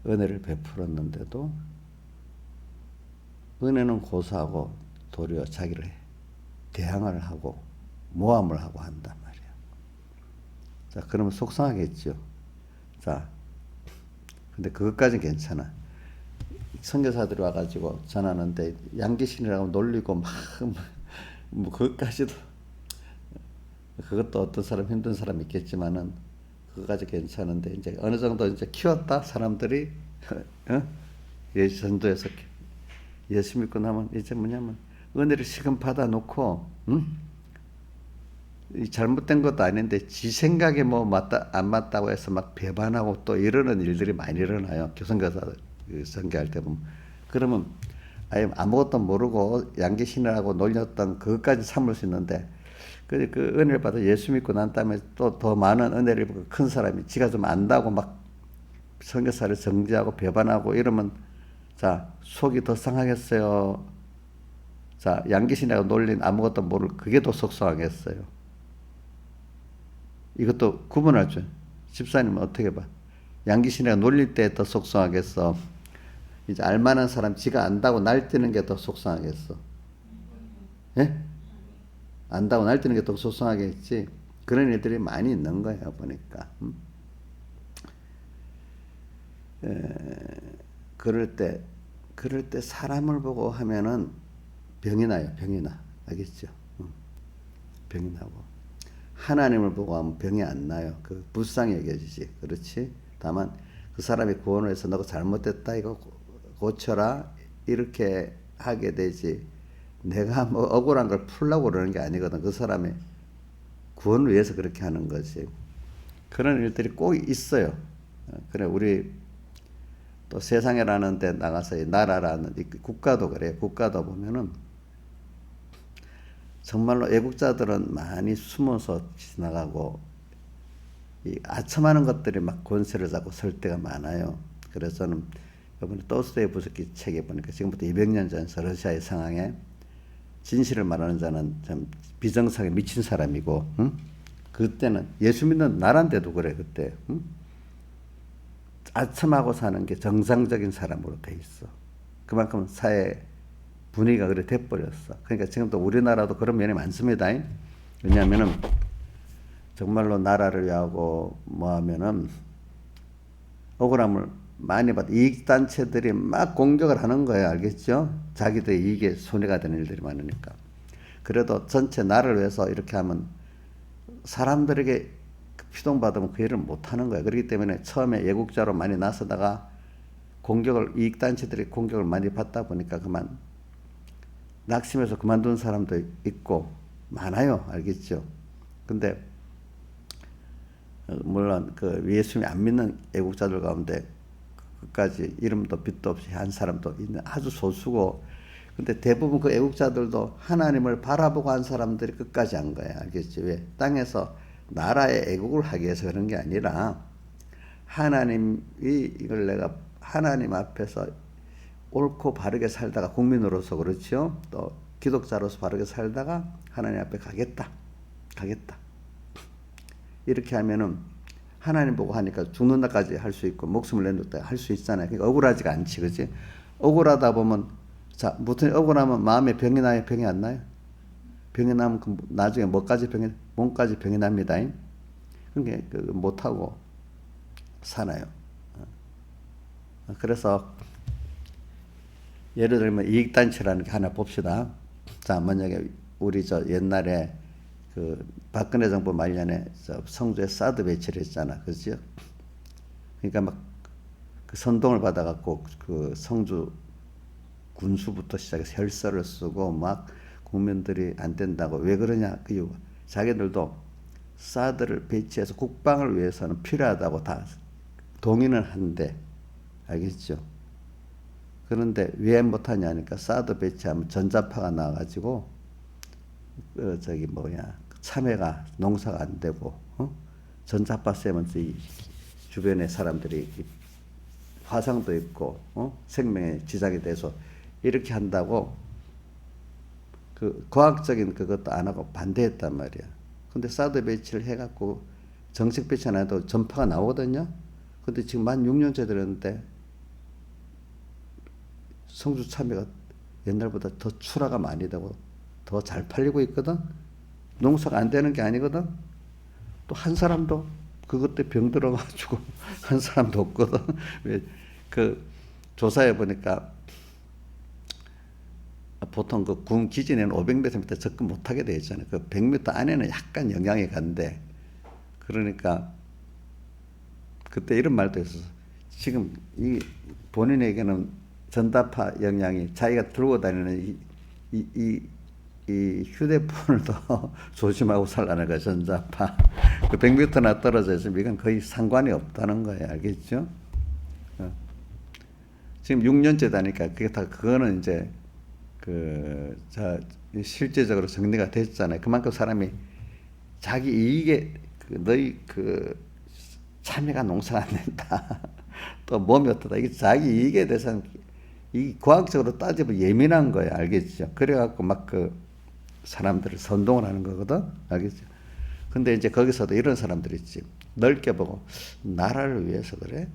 은혜를 베풀었는데도 은혜는 고사하고 도리어 자기를 대항을 하고 모함을 하고 한단 말이에요. 자, 그러면 속상하겠죠. 자, 근데 그것까지는 괜찮아. 선교사들이 와가지고 전하는데 양귀신이라고 놀리고 막 뭐 그것까지도 그것도 어떤 사람 힘든 사람 있겠지만은 그거까지 괜찮은데 이제 어느 정도 이제 키웠다 사람들이 예수 전도에서 예수 믿고 나면 이제 뭐냐면 은혜를 지금 받아 놓고 이 잘못된 것도 아닌데 지 생각에 뭐 맞다 안 맞다고 해서 막 배반하고 또 이러는 일들이 많이 일어나요. 교선교사들 선교할 때 보면. 그러면 아예 아무것도 모르고 양귀신이라고 놀렸던 그것까지 참을 수 있는데 그 은혜를 받아 예수 믿고 난 다음에 또 더 많은 은혜를 받고 큰 사람이 지가 좀 안다고 막 선교사를 정죄하고 배반하고 이러면 자 속이 더 상하겠어요. 자 양귀신이라고 놀린 아무것도 모를 그게 더 속상하겠어요. 이것도 구분할 줄. 집사님은 어떻게 봐? 양귀신이라고 놀릴 때 더 속상하겠어? 이제 알만한 사람 지가 안다고 날뛰는 게 더 속상하겠어? 예? 안다고 날뛰는 게 더 속상하겠지? 그런 일들이 많이 있는 거예요, 보니까. 그럴 때 사람을 보고 하면은 병이 나요, 병이 나. 알겠죠? 병이 나고. 하나님을 보고 하면 병이 안 나요. 그 불쌍히 여겨지지. 그렇지? 다만 그 사람이 구원을 해서 너가 잘못됐다 이거 고쳐라 이렇게 하게 되지. 내가 뭐 억울한 걸 풀려고 그러는 게 아니거든. 그 사람의 구원을 위해서 그렇게 하는 거지. 그런 일들이 꼭 있어요. 그래 우리 또 세상이라는 데 나가서 이 나라라는 이 국가도 그래요. 국가도 보면은 정말로 애국자들은 많이 숨어서 지나가고 이 아첨하는 것들이 막 권세를 잡고 설 때가 많아요. 그래서 저는 이번에 도스토옙스키 책에 보니까 지금부터 200년 전 러시아의 상황에 진실을 말하는 자는 참 비정상에 미친 사람이고, 그때는 예수 믿는 나라인데도 그래 그때, 아첨하고 사는 게 정상적인 사람으로 돼 있어. 그만큼 사회 분위기가 그래 돼버렸어. 그러니까 지금도 우리나라도 그런 면이 많습니다. 왜냐하면은 정말로 나라를 위하고 뭐 하면은 억울함을 많이 받아 이익단체들이 막 공격을 하는 거예요. 알겠죠? 자기들 이익에 손해가 되는 일들이 많으니까. 그래도 전체 나라를 위해서 이렇게 하면 사람들에게 피동받으면 그 일을 못하는 거예요. 그렇기 때문에 처음에 애국자로 많이 나서다가 이익단체들이 공격을 많이 받다 보니까 그만 낙심해서 그만둔 사람도 있고 많아요. 알겠죠? 근데 물론 그 예수님 안 믿는 애국자들 가운데 끝까지 이름도 빛도 없이 한 사람도 있는 아주 소수고, 근데 대부분 그 애국자들도 하나님을 바라보고 한 사람들이 끝까지 한 거야. 알겠지? 왜? 땅에서 나라의 애국을 하기 위해서 그런 게 아니라 하나님이 이걸 내가 하나님 앞에서 옳고 바르게 살다가 국민으로서 그렇죠. 또 기독자로서 바르게 살다가 하나님 앞에 가겠다. 이렇게 하면은 하나님 보고 하니까 죽는 날까지 할 수 있고 목숨을 내놓다 할 수 있잖아요. 그러니까 억울하지가 않지, 그렇지? 억울하다 보면 자, 무튼 억울하면 마음에 병이 나요, 병이 안 나요? 병이 나면 그 나중에 몸까지 병이 납니다. 그러니까 그 못하고 사나요. 그래서 예를 들면 이익단체라는 게 하나 봅시다. 자, 만약에 우리 저 옛날에 그 박근혜 정부 말년에 저 성주에 사드 배치를 했잖아, 그죠? 그러니까 막 그 선동을 받아갖고 그 성주 군수부터 시작해서 혈서를 쓰고 막 국민들이 안 된다고 왜 그러냐 그 이유가 자기들도 사드를 배치해서 국방을 위해서는 필요하다고 다 동의는 하는데 알겠죠? 그런데 왜 못하냐니까 사드 배치하면 전자파가 나와가지고 저기 뭐야 참외가 농사가 안 되고 전자파 쐬면 이 주변의 사람들이 화상도 있고 생명에 지장이 돼서 이렇게 한다고 그 과학적인 그것도 안 하고 반대했단 말이야. 근데 사드 배치를 해갖고 정식 배치 안 해도 전파가 나오거든요. 근데 지금 만 6년째 되는데 성주 참외가 옛날보다 더 출하가 많이 되고 더 잘 팔리고 있거든. 농사가 안 되는 게 아니거든. 또 한 사람도 그것 때문에 병 들어가지고 한 사람도 없거든. 그 조사해 보니까 보통 그 군 기지내는 500m 밑에 접근 못하게 되어 있잖아요. 그 100m 안에는 약간 영향이 간대. 그러니까 그때 이런 말도 있었어. 지금 이 본인에게는 전자파 영향이 자기가 들고 다니는 이 휴대폰을 더 조심하고 살라는 거야, 전자파. 그 100m나 떨어져 있으면 이건 거의 상관이 없다는 거야, 알겠죠? 지금 6년째 다니까 그게 다 그거는 이제 실제적으로 정리가 됐잖아요. 그만큼 사람이 자기 이익에 너희 참외가 농사가 안 된다. 또 몸이 어떠다. 이게 자기 이익에 대해서는 이 과학적으로 따지면 예민한 거예요. 알겠죠? 그래갖고 막 사람들을 선동을 하는 거거든. 알겠죠? 근데 이제 거기서도 이런 사람들이 있지. 넓게 보고 나라를 위해서 그래?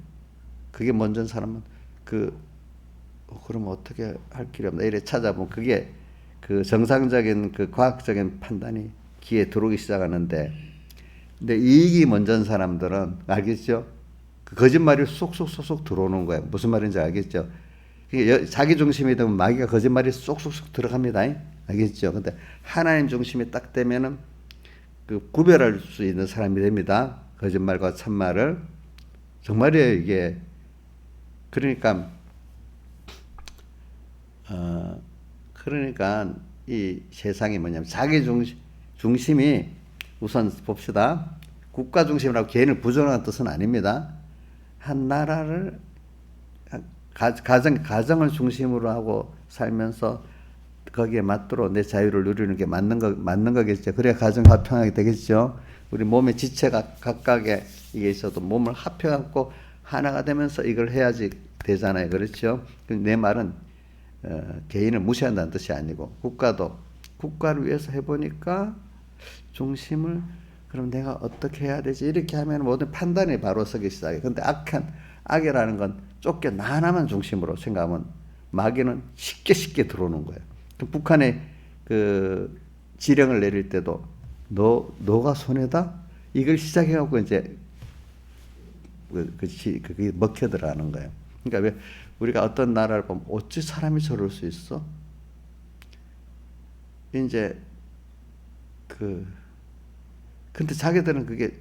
그게 먼저인 사람은 그러면 어떻게 할 길이 없나 이래 찾아보면 그게 그 정상적인 그 과학적인 판단이 귀에 들어오기 시작하는데, 근데 이익이 먼저인 사람들은 알겠죠? 그 거짓말이 쏙쏙쏙쏙 들어오는 거야. 무슨 말인지 알겠죠? 자기 중심이 되면 마귀가 거짓말이 쏙쏙쏙 들어갑니다. 알겠죠? 근데 하나님 중심이 딱 되면은 그 구별할 수 있는 사람이 됩니다. 거짓말과 참말을. 정말이에요, 이게. 그러니까 이 세상이 뭐냐면 자기 중심이 우선 봅시다. 국가 중심이라고 개인을 부정하는 뜻은 아닙니다. 한 나라를 가정을 중심으로 하고 살면서 거기에 맞도록 내 자유를 누리는 게 맞는 거겠죠. 그래야 가정 화평하게 되겠죠. 우리 몸의 지체가 각각의 이게 있어도 몸을 합해갖고 하나가 되면서 이걸 해야지 되잖아요. 그렇죠? 내 말은 개인을 무시한다는 뜻이 아니고 국가를 위해서 해보니까 중심을 그럼 내가 어떻게 해야 되지? 이렇게 하면 모든 판단이 바로 서기 시작해. 근데 악이라는 건 좁게 나 하나만 중심으로 생각하면 마귀는 쉽게 들어오는 거예요. 북한에 그 지령을 내릴 때도 너가 손해다? 이걸 시작해갖고 이제 그게 먹혀들어가는 거예요. 그러니까 왜 우리가 어떤 나라를 보면 어찌 사람이 저럴 수 있어? 이제 근데 자기들은 그게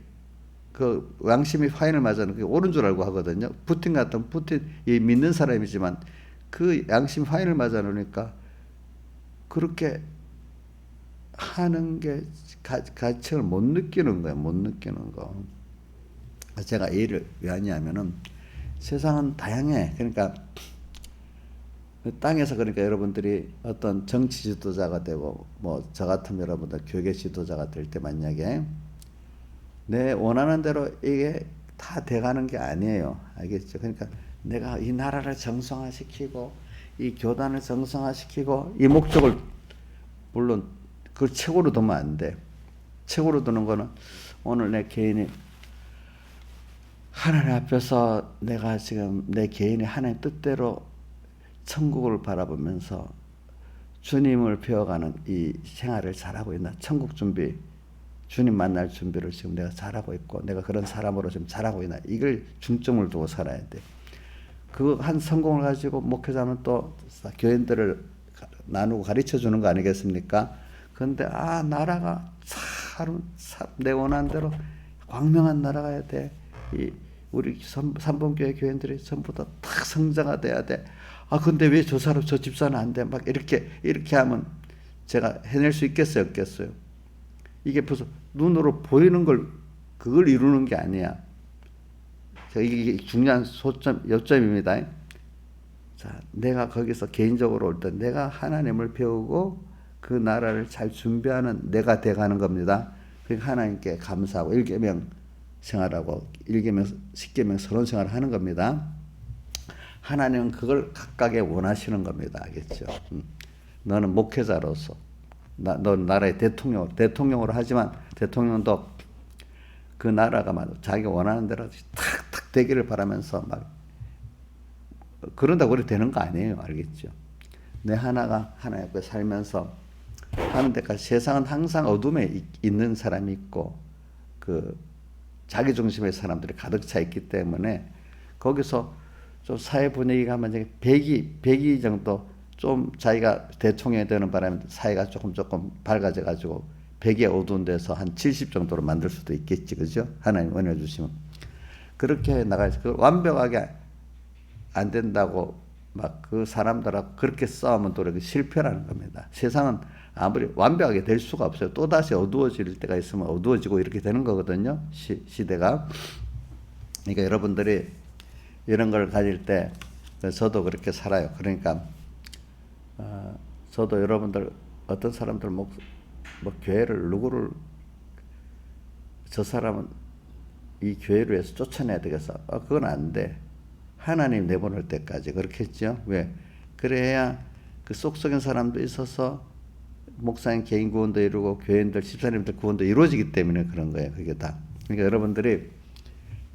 양심이 화인을 맞아는 그게 옳은 줄 알고 하거든요. 푸틴 같은 이 믿는 사람이지만 그 양심 화인을 맞아 놓으니까 그렇게 하는 게 가치를 못 느끼는 거예요. 못 느끼는 거. 제가 이 일을 왜 하냐면은 세상은 다양해. 그러니까 땅에서 그러니까 여러분들이 어떤 정치 지도자가 되고 뭐 저 같은 여러분들 교계 지도자가 될 때 만약에 내 원하는 대로 이게 다 돼가는 게 아니에요. 알겠죠? 그러니까 내가 이 나라를 정상화시키고 이 교단을 정상화시키고 이 목적을 물론 그걸 최고로 두면 안 돼. 최고로 두는 거는 오늘 내 개인이 하나님 앞에서 내가 지금 내 개인이 하나님 뜻대로 천국을 바라보면서 주님을 배워가는 이 생활을 잘하고 있나? 천국 준비, 주님 만날 준비를 지금 내가 잘하고 있고 내가 그런 사람으로 지금 잘하고 있나? 이걸 중점을 두고 살아야 돼. 그 한 성공을 가지고 목회자는 또 교인들을 나누고 가르쳐 주는 거 아니겠습니까? 그런데 나라가 내 원하는 대로 광명한 나라가 돼. 우리 삼봉교회 교인들이 전부 다 탁 성장화 돼야 돼. 근데 왜 저 사람 저 집사는 안 돼? 막 이렇게 하면 제가 해낼 수 있겠어요, 없겠어요? 이게 벌써 눈으로 보이는 걸 그걸 이루는 게 아니야. 이게 중요한 요점입니다. 자, 내가 거기서 개인적으로 올 때 내가 하나님을 배우고 그 나라를 잘 준비하는 내가 돼가는 겁니다. 그러니까 하나님께 감사하고 1계명 생활하고 1계명, 10계명 서론 생활을 하는 겁니다. 하나님은 그걸 각각에 원하시는 겁니다. 알겠죠? 너는 목회자로서 너 나라의 대통령으로 하지만 대통령도 그 나라가 막 자기가 원하는 대로 탁탁 되기를 바라면서 막 그런다고 그래 되는 거 아니에요. 알겠죠? 내 하나가 하나님 앞에 살면서 하는 데까지 세상은 항상 어둠에 있는 사람이 있고 그 자기 중심의 사람들이 가득 차 있기 때문에 거기서 좀 사회 분위기가 하면 배기 정도 좀 자기가 대통령이 되는 바람에 사회가 조금 밝아져 가지고 100의 어두운 데서 한 70 정도로 만들 수도 있겠지. 그죠? 하나님 은혜 주시면. 그렇게 나가서 그 완벽하게 안 된다고 막 그 사람들하고 그렇게 싸우면 또 이렇게 실패라는 겁니다. 세상은 아무리 완벽하게 될 수가 없어요. 또다시 어두워질 때가 있으면 어두워지고 이렇게 되는 거거든요. 시대가. 그러니까 여러분들이 이런 걸 가질 때 저도 그렇게 살아요. 그러니까 저도 여러분들 어떤 사람들 뭐 교회를 누구를 저 사람은 이 교회를 위해서 쫓아내야 되겠어. 그건 안 돼. 하나님 내보낼 때까지 그렇겠죠. 왜? 그래야 그 속속인 사람도 있어서 목사님 개인 구원도 이루고 교인들 집사님들 구원도 이루어지기 때문에 그런 거예요. 그게 다. 그러니까 여러분들이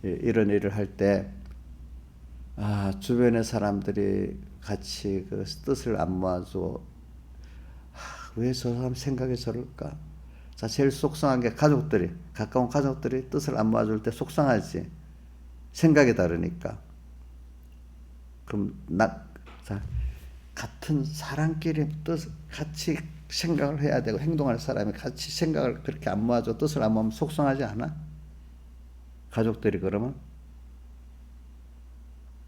이런 일을 할 때 주변의 사람들이 같이 그 뜻을 안 모아주고 왜 저 사람 생각이 저럴까? 자, 제일 속상한 게 가까운 가족들이 뜻을 안 모아줄 때 속상하지. 생각이 다르니까. 그럼 같은 사람끼리 같이 생각을 해야 되고 행동할 사람이 같이 생각을 그렇게 안 모아줘 뜻을 안 모으면 속상하지 않아? 가족들이 그러면?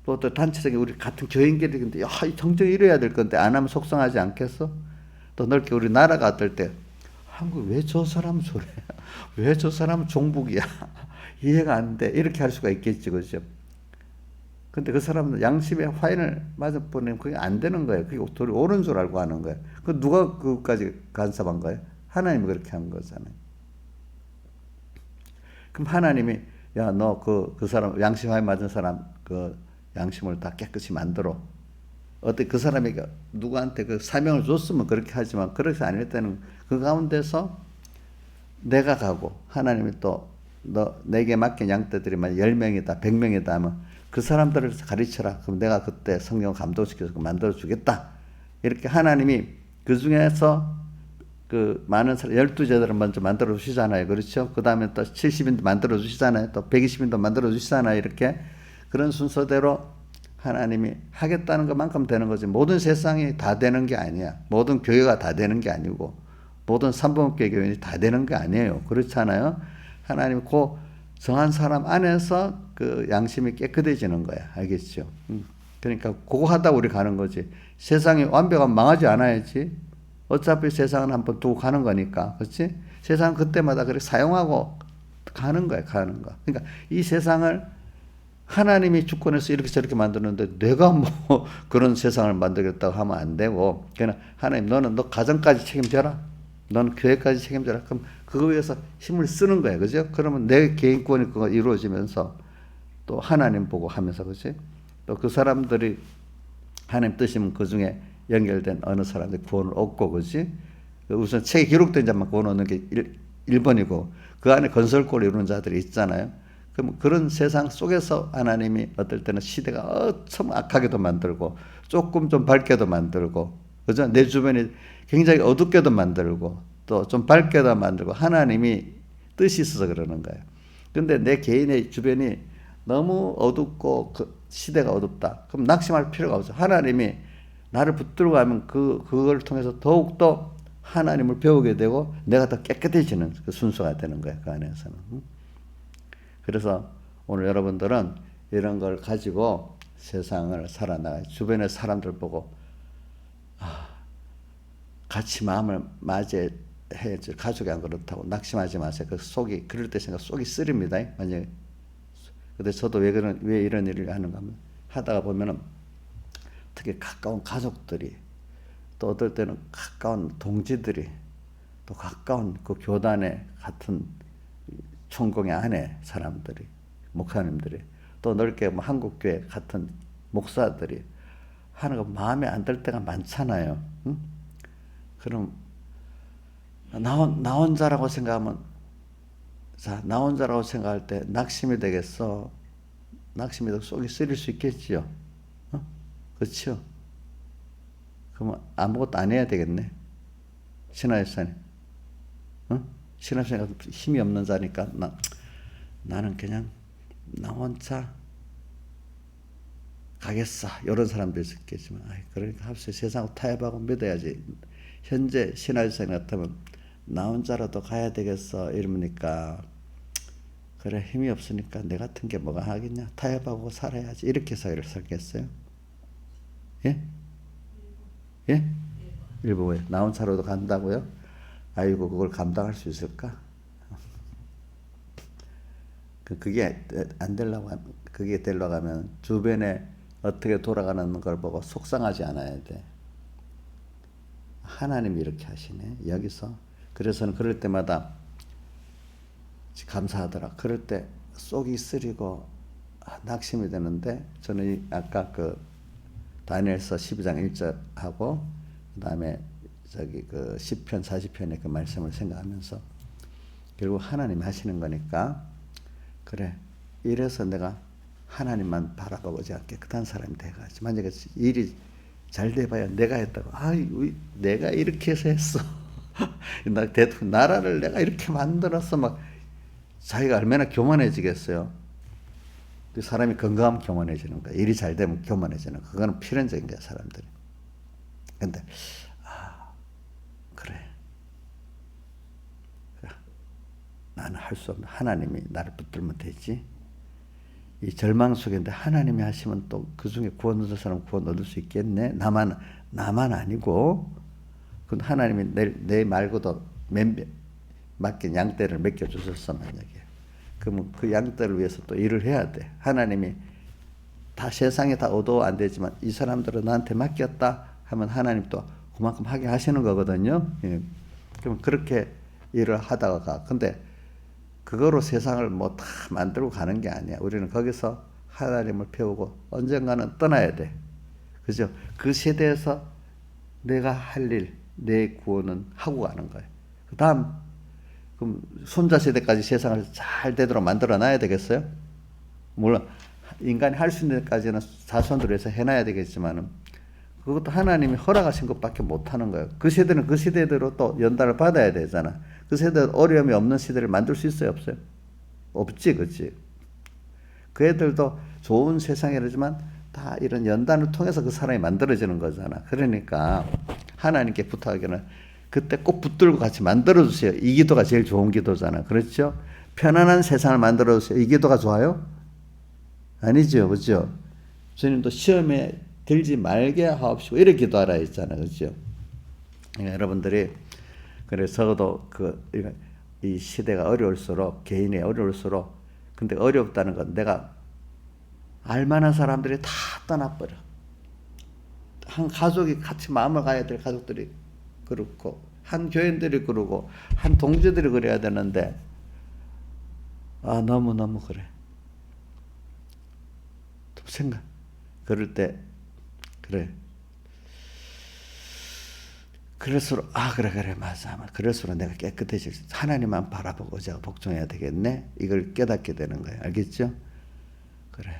또 단체적인 우리 같은 교인끼리 근데 이 정정이 이래야 될 건데 안 하면 속상하지 않겠어? 또 넓게 우리 나라가 어떨 때 한국 왜 저 사람 저래? 왜 저 사람 종북이야? 이해가 안 돼. 이렇게 할 수가 있겠지, 그죠? 근데 그 사람은 양심의 화인을 맞아 보내면 그게 안 되는 거예요. 그게 도리 옳은 줄 알고 하는 거예요. 그 누가 그것까지 간섭한 거예요? 하나님이 그렇게 한 거잖아요. 그럼 하나님이 야, 너 그 사람 양심 화인 맞은 사람 그 양심을 다 깨끗이 만들어. 어때 그 사람이 누구한테 그 사명을 줬으면 그렇게 하지만 그렇게 아닐 때는 그 가운데서 내가 가고 하나님이 또 너 내게 맡긴 양떼들이 만 10명이다 100명이다 하면 그 사람들을 가르쳐라. 그럼 내가 그때 성경 감동시켜서 만들어 주겠다. 이렇게 하나님이 그 중에서 그 많은 사람 12제자를 먼저 만들어 주시잖아요. 그렇죠? 그 다음에 또 70인도 만들어 주시잖아요. 또 120인도 만들어 주시잖아요. 이렇게 그런 순서대로 하나님이 하겠다는 것만큼 되는 거지. 모든 세상이 다 되는 게 아니야. 모든 교회가 다 되는 게 아니고 모든 삼봉교회 교인이 다 되는 게 아니에요. 그렇잖아요. 하나님이 그 정한 사람 안에서 그 양심이 깨끗해지는 거야. 알겠죠? 그러니까 그거 하다가 우리 가는 거지. 세상이 완벽하면 망하지 않아야지. 어차피 세상은 한번 두고 가는 거니까. 그렇지? 세상은 그때마다 그렇게 사용하고 가는 거야. 가는 거. 그러니까 이 세상을 하나님이 주권해서 이렇게 저렇게 만드는데 내가 뭐 그런 세상을 만들겠다고 하면 안 되고 그냥 하나님 너는 너 가정까지 책임져라. 너는 교회까지 책임져라. 그럼 그거 위해서 힘을 쓰는 거야. 그죠? 그러면 내 개인권이 그거 이루어지면서 또 하나님 보고 하면서 그지? 또 그 사람들이 하나님 뜻이면 그 중에 연결된 어느 사람들이 구원을 얻고, 그지? 우선 책에 기록된 자만 구원 얻는 게 1번이고, 그 안에 건설골을 이루는 자들이 있잖아요. 그럼 그런 세상 속에서 하나님이 어떨 때는 시대가 엄청 악하게도 만들고, 조금 좀 밝게도 만들고, 그죠? 내 주변이 굉장히 어둡게도 만들고, 또 좀 밝게도 만들고, 하나님이 뜻이 있어서 그러는 거예요. 근데 내 개인의 주변이 너무 어둡고 그 시대가 어둡다. 그럼 낙심할 필요가 없어. 하나님이 나를 붙들고 가면 그걸 통해서 더욱더 하나님을 배우게 되고 내가 더 깨끗해지는 그 순서가 되는 거야, 그 안에서는. 그래서 오늘 여러분들은 이런 걸 가지고 세상을 살아나가요. 주변의 사람들 보고 같이 마음을 맞이해야지. 가족이 안 그렇다고 낙심하지 마세요. 그 속이 그럴 때 생각 속이 쓰립니다. 만약에. 근데 저도 왜 이런 일을 하는가 하면 하다가 보면은 특히 가까운 가족들이 또 어떨 때는 가까운 동지들이 또 가까운 그 교단의 같은 총공의 안에 사람들이 목사님들이 또 넓게 뭐 한국교회 같은 목사들이 하는 거 마음에 안 들 때가 많잖아요. 응? 그럼 나 혼자라고 생각하면 자, 나 혼자라고 생각할 때 낙심이 되겠어. 낙심이 되고 속이 쓰릴 수 있겠지요. 그렇죠? 그러면 아무것도 안 해야 되겠네. 신하유사님. 신하유사님 힘이 없는 자니까 나는 그냥 나 혼자 가겠어. 이런 사람도 있었겠지만 그러니까 합세 세상을 타협하고 믿어야지. 현재 신하유사님 같으면 나 혼자라도 가야 되겠어 이러니까 그래 힘이 없으니까 내 같은 게 뭐가 하겠냐 타협하고 살아야지 이렇게 사회를 살겠어요? 예? 예? 일부 왜? 나 혼자라도 간다고요? 아이고 그걸 감당할 수 있을까? 그게 안 되려고 그게 되려고 하면 주변에 어떻게 돌아가는 걸 보고 속상하지 않아야 돼. 하나님이 이렇게 하시네 여기서. 그래서는 그럴 때마다 감사하더라. 그럴 때 속이 쓰리고 낙심이 되는데 저는 아까 그 다니엘서 12장 1절하고 그다음에 저기 그 시편 40편의 그 말씀을 생각하면서 결국 하나님이 하시는 거니까 그래 이래서 내가 하나님만 바라보지 않게 그딴 사람이 돼가지고 만약에 일이 잘 돼봐야 내가 했다고 내가 이렇게 해서 했어. 나라를 내가 이렇게 만들었어 막 자기가 얼마나 교만해지겠어요. 사람이 건강하면 교만해지는 거야. 일이 잘 되면 교만해지는 거야. 그거는 필연적인 거야 사람들이. 근데 그래 나는 할 수 없는 하나님이 나를 붙들면 되지. 이 절망 속인데 하나님이 하시면 또 그 중에 구원 얻을 사람 구원 얻을 수 있겠네. 나만 아니고 그 하나님이 내 말고도 맡긴 양떼를 맡겨주셨어 만약에. 그러면 그 양떼를 위해서 또 일을 해야 돼. 하나님이 다 세상에 다 얻어 안 되지만 이 사람들은 나한테 맡겼다 하면 하나님 또 그만큼 하게 하시는 거거든요. 예. 그럼 그렇게 일을 하다가 가. 근데 그거로 세상을 뭐 다 만들고 가는 게 아니야. 우리는 거기서 하나님을 배우고 언젠가는 떠나야 돼. 그죠? 그 세대에서 내가 할 일, 내 구원은 하고 가는 거예요. 그 다음, 그럼 손자 세대까지 세상을 잘 되도록 만들어 놔야 되겠어요? 물론, 인간이 할 수 있는 데까지는 자손들을 위해서 해놔야 되겠지만은, 그것도 하나님이 허락하신 것밖에 못 하는 거예요. 그 세대는 그 세대대로 또 연단을 받아야 되잖아. 그 세대는 어려움이 없는 시대를 만들 수 있어요, 없어요? 없지, 그치? 그 애들도 좋은 세상이라지만 다 이런 연단을 통해서 그 사람이 만들어지는 거잖아. 그러니까 하나님께 부탁하기는 그때 꼭 붙들고 같이 만들어주세요. 이 기도가 제일 좋은 기도잖아. 그렇죠? 편안한 세상을 만들어주세요. 이 기도가 좋아요? 아니죠, 그죠? 주님도 시험에 들지 말게 하옵시고 이렇게 기도하라 했잖아, 그죠? 여러분들이 그래서 적어도 이 시대가 어려울수록 개인이 어려울수록 근데 어렵다는 건 내가 알만한 사람들이 다 떠나버려. 한 가족이 같이 마음을 가야 될 가족들이 그렇고 한 교인들이 그러고 한 동지들이 그래야 되는데 너무너무 그래. 좀 생각 그럴 때 그래. 그럴수록 그래 맞아. 그럴수록 내가 깨끗해질 수 있어. 하나님만 바라보고 제가 복종해야 되겠네. 이걸 깨닫게 되는 거예요. 알겠죠? 그래.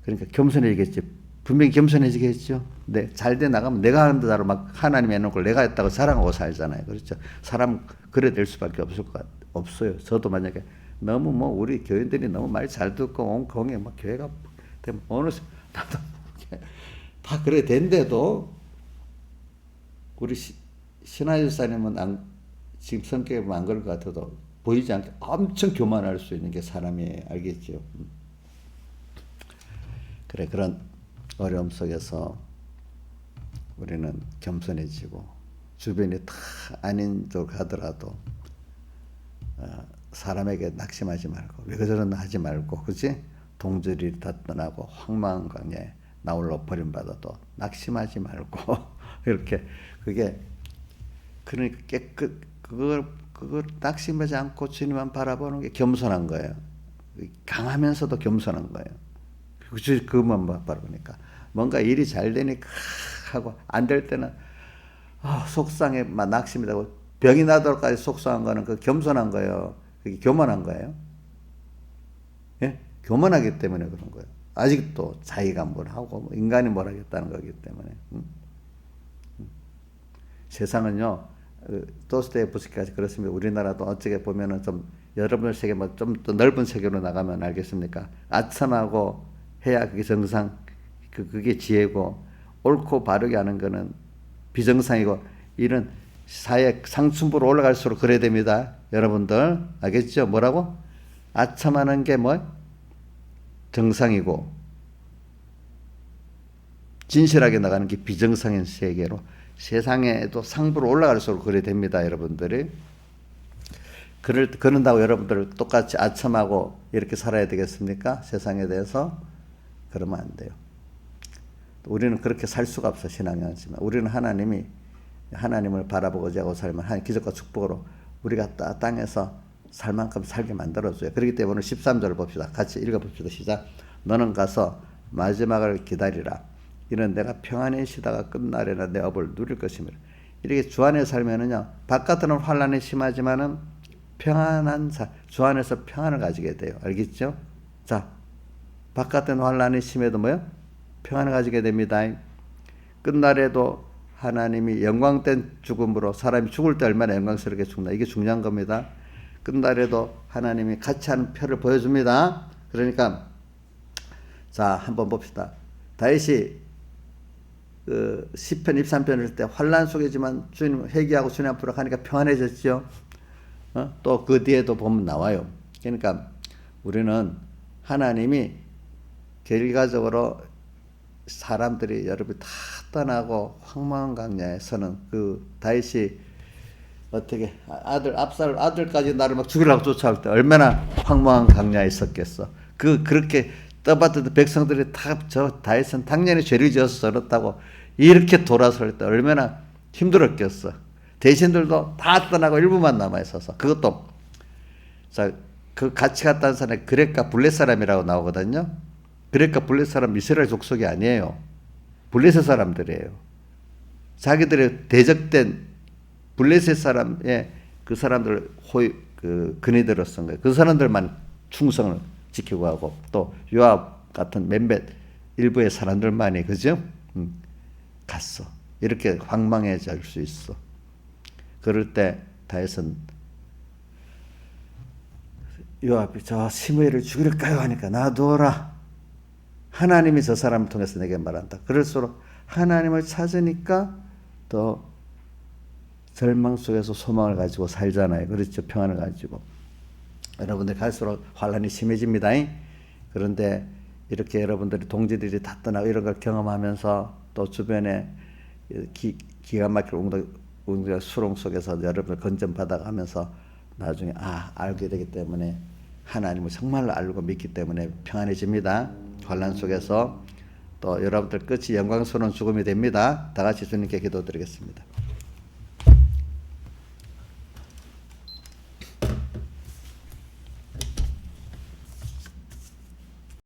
그러니까 겸손해지겠지. 분명히 겸손해지겠죠. 네, 잘돼 나가면 내가 하는 대로 막 하나님 해놓고 내가 했다고 자랑하고 살잖아요. 그렇죠? 사람 그래 될 수밖에 없어요. 저도 만약에 너무 우리 교인들이 너무 말 잘 듣고 온 공에 막 교회가 되면 어느 나도 다 그래 된데도 우리 신하유사님은 지금 성격이 안 그럴 것 같아도 보이지 않게 엄청 교만할 수 있는 게 사람이에요. 알겠죠? 그래, 그런 어려움 속에서 우리는 겸손해지고 주변이 다 아닌 쪽 하더라도 사람에게 낙심하지 말고 왜 저러나 하지 말고 그치? 동절이 다 떠나고 황망한 광야에 나 홀로 버림받아도 낙심하지 말고 이렇게 그게 그러니까 그걸 낙심하지 않고 주님만 바라보는 게 겸손한 거예요. 강하면서도 겸손한 거예요. 그것만 바라보니까 뭔가 일이 잘 되니까 하고 안 될 때는 속상해 막 낙심이 되고 병이 나도록까지 속상한 거는 그 겸손한 거예요. 그게 교만한 거예요. 예? 교만하기 때문에 그런 거예요. 아직도 자기가 뭘 하고 인간이 뭘 하겠다는 거기 때문에. 세상은요, 도스토옙스키까지 그렇습니다. 우리나라도 어떻게 보면은 좀 여러분의 세계 좀 더 넓은 세계로 나가면 알겠습니까? 아첨하고 해야 그게 정상, 그게 지혜고 옳고 바르게 하는 거는 비정상이고 이런 사회 상층부로 올라갈수록 그래야 됩니다. 여러분들 알겠죠? 뭐라고? 아첨하는 게 정상이고 진실하게 나가는 게 비정상인 세계로 세상에도 상부로 올라갈수록 그래 됩니다. 여러분들이 그런다고 여러분들 똑같이 아첨하고 이렇게 살아야 되겠습니까? 세상에 대해서 그러면 안 돼요. 우리는 그렇게 살 수가 없어. 신앙이 아니지만 우리는 하나님을 바라보고자 하고 살면 하나님 기적과 축복으로 우리가 땅에서 살 만큼 살게 만들어줘요. 그렇기 때문에 13절을 봅시다. 같이 읽어봅시다. 시작. 너는 가서 마지막을 기다리라. 이는 내가 평안히 쉬다가 끝날에나 내 업을 누릴 것이며 이렇게 주 안에 살면은요 바깥으로는 환란이 심하지만은 주 안에서 평안을 가지게 돼요. 알겠죠? 자, 바깥은 환란이 심해도 평안을 가지게 됩니다. 끝날에도 하나님이 영광된 죽음으로 사람이 죽을 때 얼마나 영광스럽게 죽나 이게 중요한 겁니다. 끝날에도 하나님이 같이 하는 표를 보여줍니다. 그러니까 자 한번 봅시다. 다윗이 시편 23편을 할 때 환란 속이지만 주님 회개하고 주님 앞으로 가니까 평안해졌죠. 또 그 뒤에도 보면 나와요. 그러니까 우리는 하나님이 결과적으로 사람들이 여러분 다 떠나고 황망한 강야에서는 그 다윗이 어떻게 아들까지 나를 막 죽이려고 쫓아올 때 얼마나 황망한 강야에 있었겠어. 그렇게 떠받던 백성들이 다 저 다윗은 당연히 죄를 지어서 저렇다고 이렇게 돌아설 때 얼마나 힘들었겠어. 대신들도 다 떠나고 일부만 남아 있어서 그것도 자 그 같이 갔다는 사람이 그렉과 블렛 사람이라고 나오거든요. 그렉과 블렛 사람 이스라엘 족속이 아니에요. 블레셋 사람들이에요. 자기들의 대적된 블레셋 사람의 그 사람들 근위대로 쓴 거예요. 그 사람들만 충성을 지키고 하고 또 요압 같은 몇몇 일부의 사람들만이 그죠? 갔어. 이렇게 황망해질 수 있어. 그럴 때 다윗은 요압이 저 시므이를 죽일까요 하니까 놔두어라. 하나님이 저 사람을 통해서 내게 말한다. 그럴수록 하나님을 찾으니까 더 절망 속에서 소망을 가지고 살잖아요. 그렇죠. 평안을 가지고. 여러분들 갈수록 환란이 심해집니다. 그런데 이렇게 여러분들이 동지들이 다 떠나고 이런 걸 경험하면서 또 주변에 기가 막힐 웅덩이 수렁 속에서 여러분을 건전받아가면서 나중에 알게 되기 때문에 하나님을 정말로 알고 믿기 때문에 평안해집니다. 환란 속에서 또 여러분들 끝이 영광스러운 죽음이 됩니다. 다 같이 주님께 기도드리겠습니다.